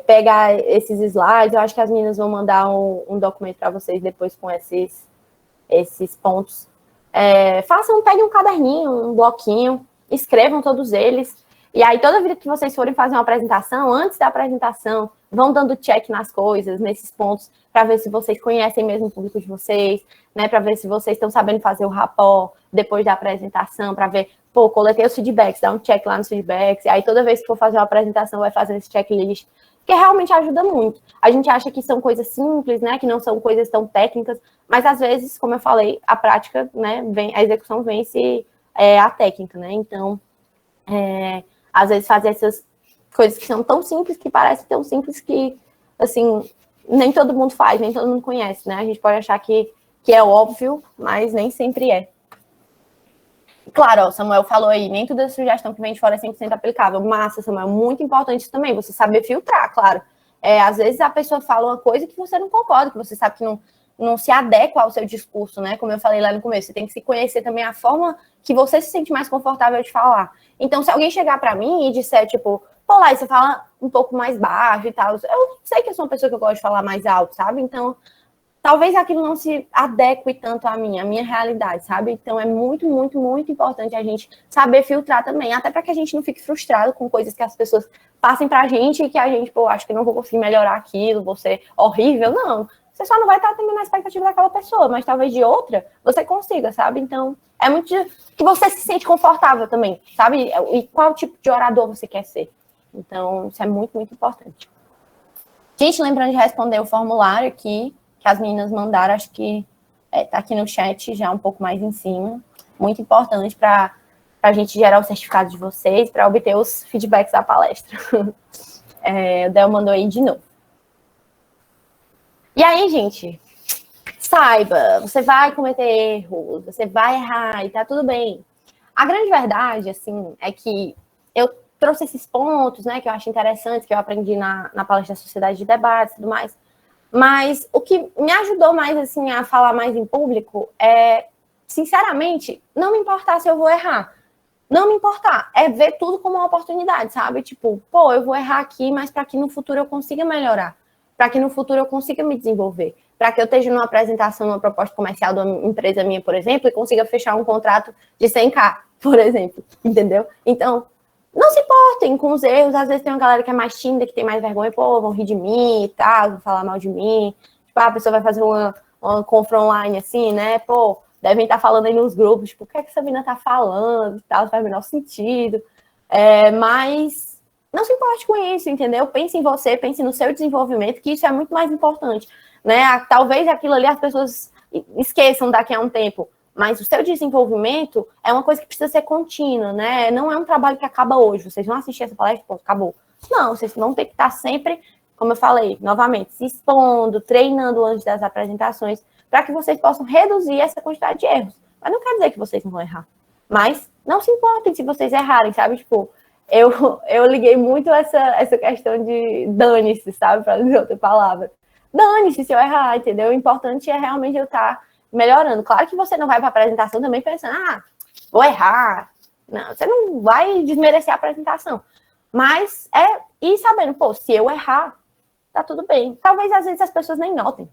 Pegar esses slides, eu acho que as meninas vão mandar um documento para vocês depois com esses pontos. Peguem um caderninho, um bloquinho, escrevam todos eles, e aí toda vez que vocês forem fazer uma apresentação, antes da apresentação, vão dando check nas coisas, nesses pontos, para ver se vocês conhecem mesmo o público de vocês, né, para ver se vocês estão sabendo fazer o rapport depois da apresentação, para ver, pô, coletei os feedbacks, dá um check lá nos feedbacks, e aí toda vez que for fazer uma apresentação, vai fazer esse checklist, que realmente ajuda muito. A gente acha que são coisas simples, né, que não são coisas tão técnicas, mas às vezes, como eu falei, a prática, né, a execução vence a técnica, né? Então, às vezes fazer essas coisas que são tão simples, que parecem tão simples que, assim, nem todo mundo faz, nem todo mundo conhece, né? A gente pode achar que é óbvio, mas nem sempre é. Claro, ó, Samuel falou aí, nem toda sugestão que vem de fora é 100% aplicável. Massa, Samuel, muito importante isso também, você saber filtrar, claro. Às vezes a pessoa fala uma coisa que você não concorda, que você sabe que não se adequa ao seu discurso, né? Como eu falei lá no começo, você tem que se conhecer também a forma que você se sente mais confortável de falar. Então, se alguém chegar para mim e disser, tipo, pô, lá, você fala um pouco mais baixo e tal, eu sei que eu sou uma pessoa que eu gosto de falar mais alto, sabe? Então, talvez aquilo não se adeque tanto à minha realidade, sabe? Então, é muito, muito, muito importante a gente saber filtrar também, até para que a gente não fique frustrado com coisas que as pessoas passem pra gente e que a gente, pô, acho que não vou conseguir melhorar aquilo, vou ser horrível. Não, você só não vai estar atendendo a expectativa daquela pessoa, mas talvez de outra você consiga, sabe? Então, é muito que você se sente confortável também, sabe? E qual tipo de orador você quer ser. Então, isso é muito, muito importante. Gente, lembrando de responder o formulário aqui, que as meninas mandaram, acho que tá aqui no chat já um pouco mais em cima. Muito importante para a gente gerar o certificado de vocês, para obter os feedbacks da palestra. O Del mandou aí de novo. E aí, gente, saiba, você vai cometer erros, você vai errar e tá tudo bem. A grande verdade, assim, é que eu trouxe esses pontos, né, que eu acho interessantes, que eu aprendi na palestra da Sociedade de Debates e tudo mais. Mas o que me ajudou mais, assim, a falar mais em público é, sinceramente, não me importar se eu vou errar. Não me importar, é ver tudo como uma oportunidade, sabe? Tipo, pô, eu vou errar aqui, mas para que no futuro eu consiga melhorar. Para que no futuro eu consiga me desenvolver. Para que eu esteja numa apresentação, numa proposta comercial de uma empresa minha, por exemplo, e consiga fechar um contrato de 100K, por exemplo. Entendeu? Então, não se importem com os erros. Às vezes tem uma galera que é mais tímida, que tem mais vergonha. Pô, vão rir de mim e tal, vão falar mal de mim. Tipo, a pessoa vai fazer uma confra online assim, né? Pô, devem estar falando aí nos grupos, tipo, o que é que essa menina tá falando e tal, não faz o menor sentido. Mas não se importe com isso, entendeu? Pense em você, pense no seu desenvolvimento, que isso é muito mais importante, né? Talvez aquilo ali as pessoas esqueçam daqui a um tempo, mas o seu desenvolvimento é uma coisa que precisa ser contínua, né? Não é um trabalho que acaba hoje, vocês vão assistir essa palestra, pô, acabou. Não, vocês vão ter que estar sempre, como eu falei, novamente, se expondo, treinando antes das apresentações, para que vocês possam reduzir essa quantidade de erros. Mas não quer dizer que vocês não vão errar. Mas não se importem se vocês errarem, sabe? Tipo, eu liguei muito essa questão de dane-se, sabe? Para dizer outra palavra. Dane-se se eu errar, entendeu? O importante é realmente eu estar melhorando. Claro que você não vai para a apresentação também pensando, vou errar. Não, você não vai desmerecer a apresentação. Mas ir sabendo, pô, se eu errar, tá tudo bem. Talvez às vezes as pessoas nem notem,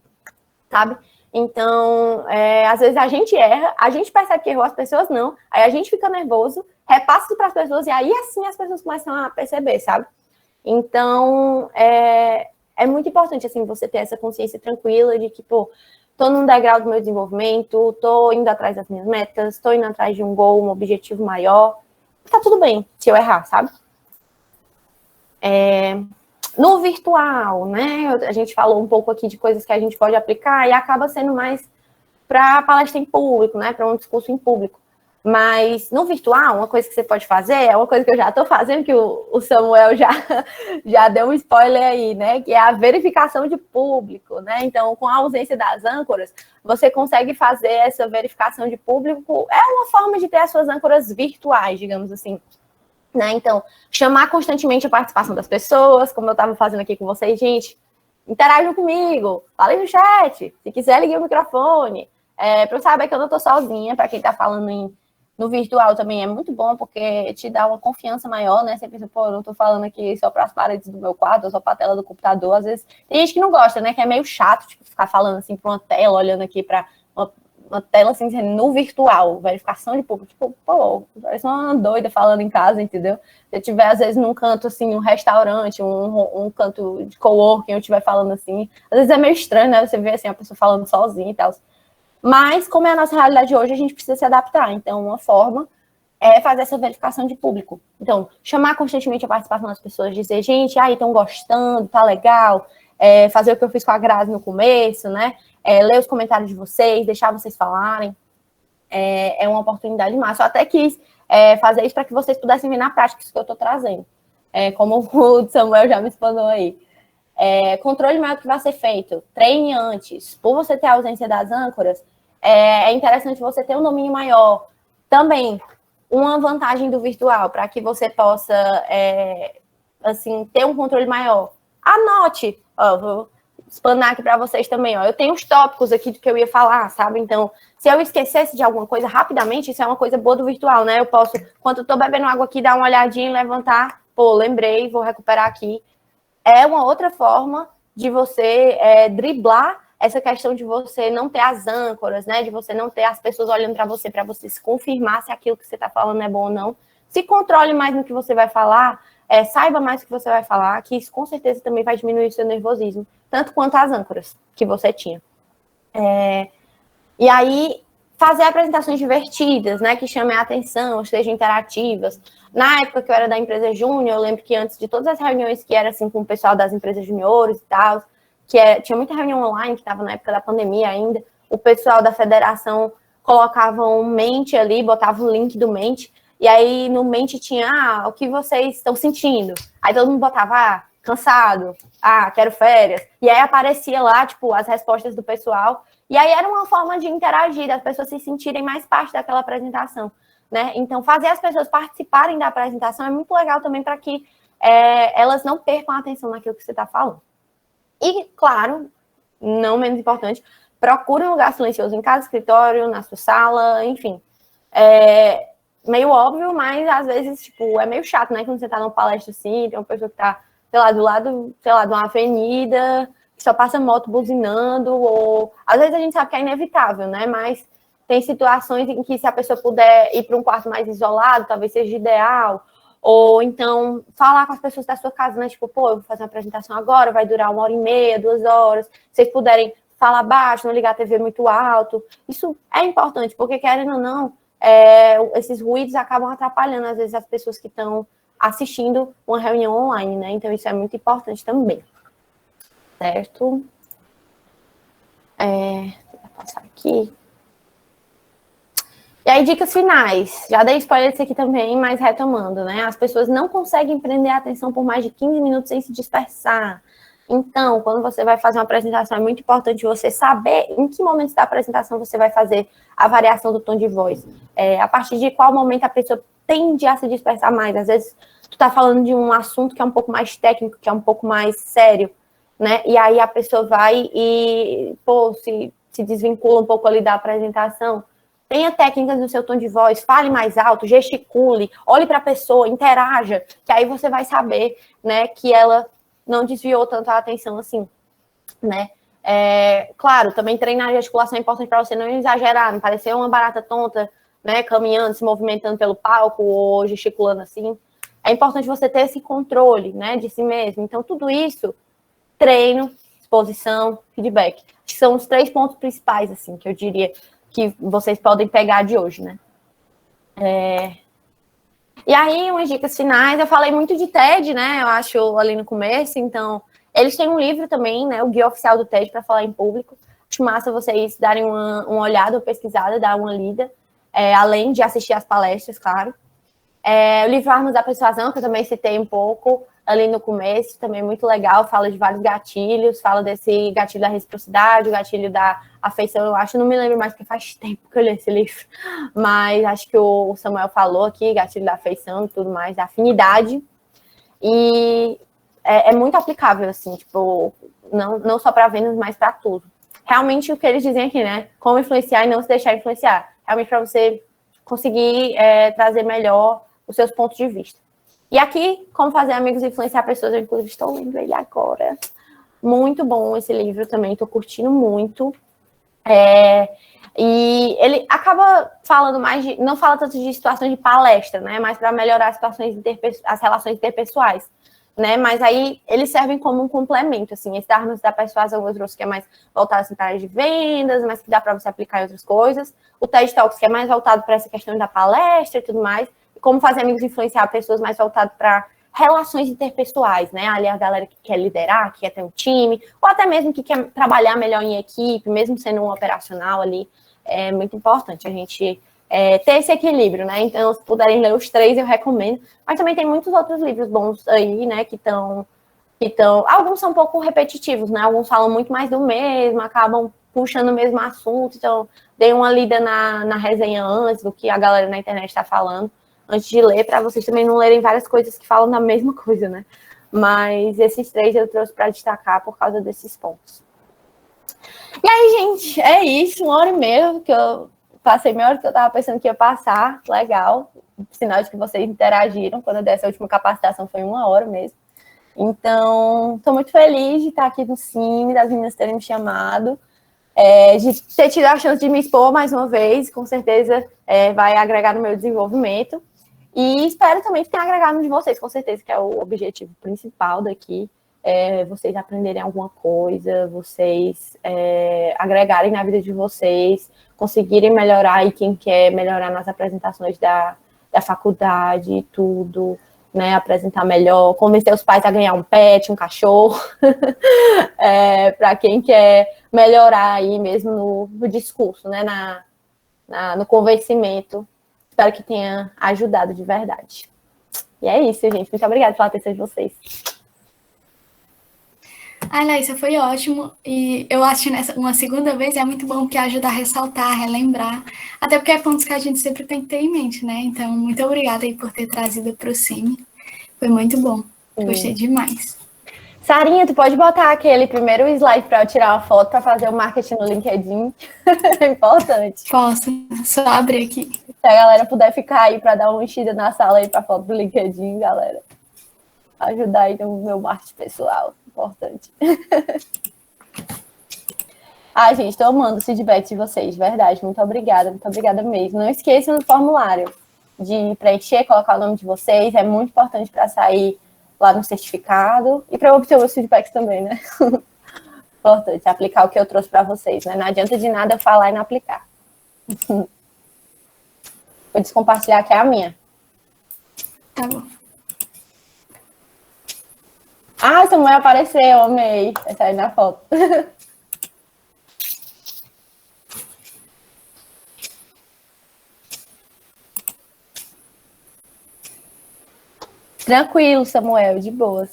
sabe? Então, às vezes a gente erra, a gente percebe que errou, as pessoas não, aí a gente fica nervoso, repassa isso para as pessoas, e aí assim as pessoas começam a perceber, sabe? Então, é muito importante, assim, você ter essa consciência tranquila de que, pô, tô num degrau do meu desenvolvimento, tô indo atrás das minhas metas, tô indo atrás de um goal, um objetivo maior, tá tudo bem se eu errar, sabe? No virtual, né? A gente falou um pouco aqui de coisas que a gente pode aplicar e acaba sendo mais para palestra em público, né? Para um discurso em público. Mas no virtual, uma coisa que você pode fazer, é uma coisa que eu já estou fazendo, que o Samuel já deu um spoiler aí, né? Que é a verificação de público, né? Então, com a ausência das âncoras, você consegue fazer essa verificação de público. É uma forma de ter as suas âncoras virtuais, digamos assim. Né? Então, chamar constantemente a participação das pessoas, como eu estava fazendo aqui com vocês, gente, interajam comigo, falem no chat, se quiser ligue o microfone, para eu saber que eu não estou sozinha, para quem está falando no virtual também é muito bom, porque te dá uma confiança maior, né? Você pensa, pô, eu não estou falando aqui só para as paredes do meu quarto, ou só para a tela do computador, às vezes tem gente que não gosta, né? Que é meio chato, tipo, ficar falando assim para uma tela, olhando aqui para uma tela assim, no virtual, verificação de público, tipo, pô, parece uma doida falando em casa, entendeu? Se eu estiver, às vezes, num canto, assim, um restaurante, um canto de coworking, eu estiver falando assim, às vezes é meio estranho, né? Você vê, assim, a pessoa falando sozinha e tal. Mas, como é a nossa realidade hoje, a gente precisa se adaptar. Então, uma forma é fazer essa verificação de público. Então, chamar constantemente a participação das pessoas, dizer, gente, aí, estão gostando, tá legal, fazer o que eu fiz com a Grazi no começo, né? Ler os comentários de vocês, deixar vocês falarem, é uma oportunidade massa. Eu até quis fazer isso para que vocês pudessem ver na prática isso que eu estou trazendo. Como o Samuel já me explanou aí. Controle maior que vai ser feito, treine antes. Por você ter a ausência das âncoras, é interessante você ter um domínio maior. Também, uma vantagem do virtual, para que você possa assim, ter um controle maior. Anote, vou explanar aqui para vocês também, eu tenho os tópicos aqui do que eu ia falar, sabe? Então, se eu esquecesse de alguma coisa rapidamente, isso é uma coisa boa do virtual, né? Eu posso, quando eu tô bebendo água aqui, dar uma olhadinha e levantar, pô, lembrei, vou recuperar aqui. É uma outra forma de você driblar essa questão de você não ter as âncoras, né? De você não ter as pessoas olhando para você se confirmar se aquilo que você está falando é bom ou não. Se controle mais no que você vai falar, saiba mais o que você vai falar, que isso com certeza também vai diminuir o seu nervosismo, tanto quanto as âncoras que você tinha. E aí, fazer apresentações divertidas, né, que chamem a atenção, sejam interativas. Na época que eu era da empresa júnior, eu lembro que antes de todas as reuniões que era assim com o pessoal das empresas juniores e tal, tinha muita reunião online, que estava na época da pandemia ainda, o pessoal da federação colocava um Mente ali, botava o link do Mente, e aí no Mente tinha, o que vocês estão sentindo? Aí todo mundo botava, cansado, quero férias, e aí aparecia lá, tipo, as respostas do pessoal, e aí era uma forma de interagir, das pessoas se sentirem mais parte daquela apresentação, né? Então, fazer as pessoas participarem da apresentação é muito legal também para que elas não percam a atenção naquilo que você está falando. E, claro, não menos importante, procure um lugar silencioso em casa, escritório, na sua sala, enfim. Meio óbvio, mas às vezes, tipo, é meio chato, né? Quando você está numa palestra assim, tem uma pessoa que está, sei lá, do lado, sei lá, de uma avenida, que só passa moto buzinando, ou às vezes a gente sabe que é inevitável, né? Mas tem situações em que se a pessoa puder ir para um quarto mais isolado, talvez seja ideal, ou então falar com as pessoas da sua casa, né? Tipo, pô, eu vou fazer uma apresentação agora, vai durar 1h30, 2 horas, se vocês puderem falar baixo, não ligar a TV muito alto, isso é importante, porque querendo ou não, esses ruídos acabam atrapalhando, às vezes, as pessoas que estão assistindo uma reunião online, né? Então, isso é muito importante também. Certo? Vou passar aqui. E aí, dicas finais. Já dei spoiler disso aqui também, mas retomando, né? As pessoas não conseguem prender a atenção por mais de 15 minutos sem se dispersar. Então, quando você vai fazer uma apresentação, é muito importante você saber em que momento da apresentação você vai fazer a variação do tom de voz. A partir de qual momento a pessoa tende a se dispersar mais. Às vezes, tu tá falando de um assunto que é um pouco mais técnico, que é um pouco mais sério, né? E aí a pessoa vai e, se desvincula um pouco ali da apresentação. Tenha técnicas no seu tom de voz, fale mais alto, gesticule, olhe para a pessoa, interaja, que aí você vai saber, né, que ela não desviou tanto a atenção assim, né? Claro, também treinar a gesticulação é importante para você não exagerar, não parecer uma barata tonta, né, caminhando, se movimentando pelo palco ou gesticulando assim. É importante você ter esse controle, né, de si mesmo. Então, tudo isso, treino, exposição, feedback, que são os 3 pontos principais, assim, que eu diria que vocês podem pegar de hoje, né? E aí, umas dicas finais, eu falei muito de TED, né? Eu acho ali no começo, então, eles têm um livro também, né? O Guia Oficial do TED para falar em público. Acho massa vocês darem uma olhada, uma pesquisada, dar uma lida, além de assistir às palestras, claro. O livro Armas da Persuasão, que eu também citei um pouco ali no começo, também muito legal, fala de vários gatilhos, fala desse gatilho da reciprocidade, o gatilho da afeição, eu acho, não me lembro mais, porque faz tempo que eu li esse livro, mas acho que o Samuel falou aqui, gatilho da afeição e tudo mais, da afinidade, e é muito aplicável, assim, tipo, não só para vendas, mas para tudo. Realmente o que eles dizem aqui, né, como influenciar e não se deixar influenciar, realmente para você conseguir trazer melhor os seus pontos de vista. E aqui, Como Fazer Amigos e Influenciar Pessoas, eu inclusive estou lendo ele agora. Muito bom esse livro também, estou curtindo muito. E ele acaba falando mais de, não fala tanto de situações de palestra, né? Mas para melhorar as relações interpessoais, né? Mas aí eles servem como um complemento, assim. Esse Armas da Persuasão eu trouxe que é mais voltado assim, para área de vendas, mas que dá para você aplicar em outras coisas. O TED Talks, que é mais voltado para essa questão da palestra e tudo mais. Como Fazer Amigos e Influenciar Pessoas, mais voltado para relações interpessoais, né? Ali a galera que quer liderar, que quer ter um time, ou até mesmo que quer trabalhar melhor em equipe, mesmo sendo um operacional ali, é muito importante a gente ter esse equilíbrio, né? Então, se puderem ler os 3, eu recomendo. Mas também tem muitos outros livros bons aí, né? Que estão... Alguns são um pouco repetitivos, né? Alguns falam muito mais do mesmo, acabam puxando o mesmo assunto. Então, dei uma lida na resenha antes do que a galera na internet está falando, antes de ler, para vocês também não lerem várias coisas que falam da mesma coisa, né? Mas esses 3 eu trouxe para destacar por causa desses pontos. E aí, gente, é isso. 1h30, que eu passei meia hora que eu estava pensando que ia passar. Legal. Sinal de que vocês interagiram. Quando eu desse a última capacitação foi 1 hora mesmo. Então, estou muito feliz de estar aqui no Cine, das meninas terem me chamado. De ter tido a chance de me expor mais uma vez. Com certeza vai agregar no meu desenvolvimento. E espero também que tenha agregado de vocês, com certeza, que é o objetivo principal daqui. Vocês aprenderem alguma coisa, vocês agregarem na vida de vocês, conseguirem melhorar, e quem quer melhorar nas apresentações da faculdade e tudo, né, apresentar melhor, convencer os pais a ganhar um pet, um cachorro, para quem quer melhorar aí mesmo no discurso, né, no convencimento. Espero que tenha ajudado de verdade. E é isso, gente. Muito obrigada pela atenção de vocês. Laísa, foi ótimo. E eu acho que uma segunda vez é muito bom, porque ajuda a ressaltar, a relembrar. Até porque é pontos que a gente sempre tem que ter em mente, né? Então, muito obrigada aí por ter trazido para o Cine. Foi muito bom. Gostei demais. Sarinha, tu pode botar aquele primeiro slide para eu tirar uma foto para fazer o marketing no LinkedIn? É importante. Posso. Só abrir aqui. Se a galera puder ficar aí para dar uma enchida na sala aí para foto do LinkedIn, galera. Ajudar aí no meu marketing pessoal. Importante. Gente, tô amando o feedback de vocês, de verdade. Muito obrigada mesmo. Não esqueçam do formulário de preencher, colocar o nome de vocês. É muito importante para sair lá no certificado e para eu obter os feedbacks também, né? Importante aplicar o que eu trouxe para vocês, né? Não adianta de nada eu falar e não aplicar. Vou descompartilhar aqui a minha. Tá bom. Samuel apareceu, amei. Vai sair na foto. Tranquilo, Samuel, de boas.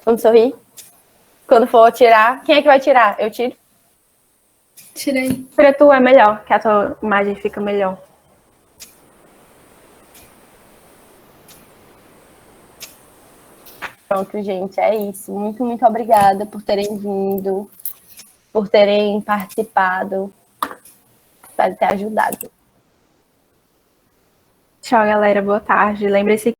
Vamos sorrir? Quando for tirar, quem é que vai tirar? Eu tiro? Tirei. Tira tu, é melhor, que a tua imagem fica melhor. Pronto, gente, é isso. Muito, muito obrigada por terem vindo, por terem participado. Espero ter ajudado. Tchau, galera. Boa tarde. Lembre-se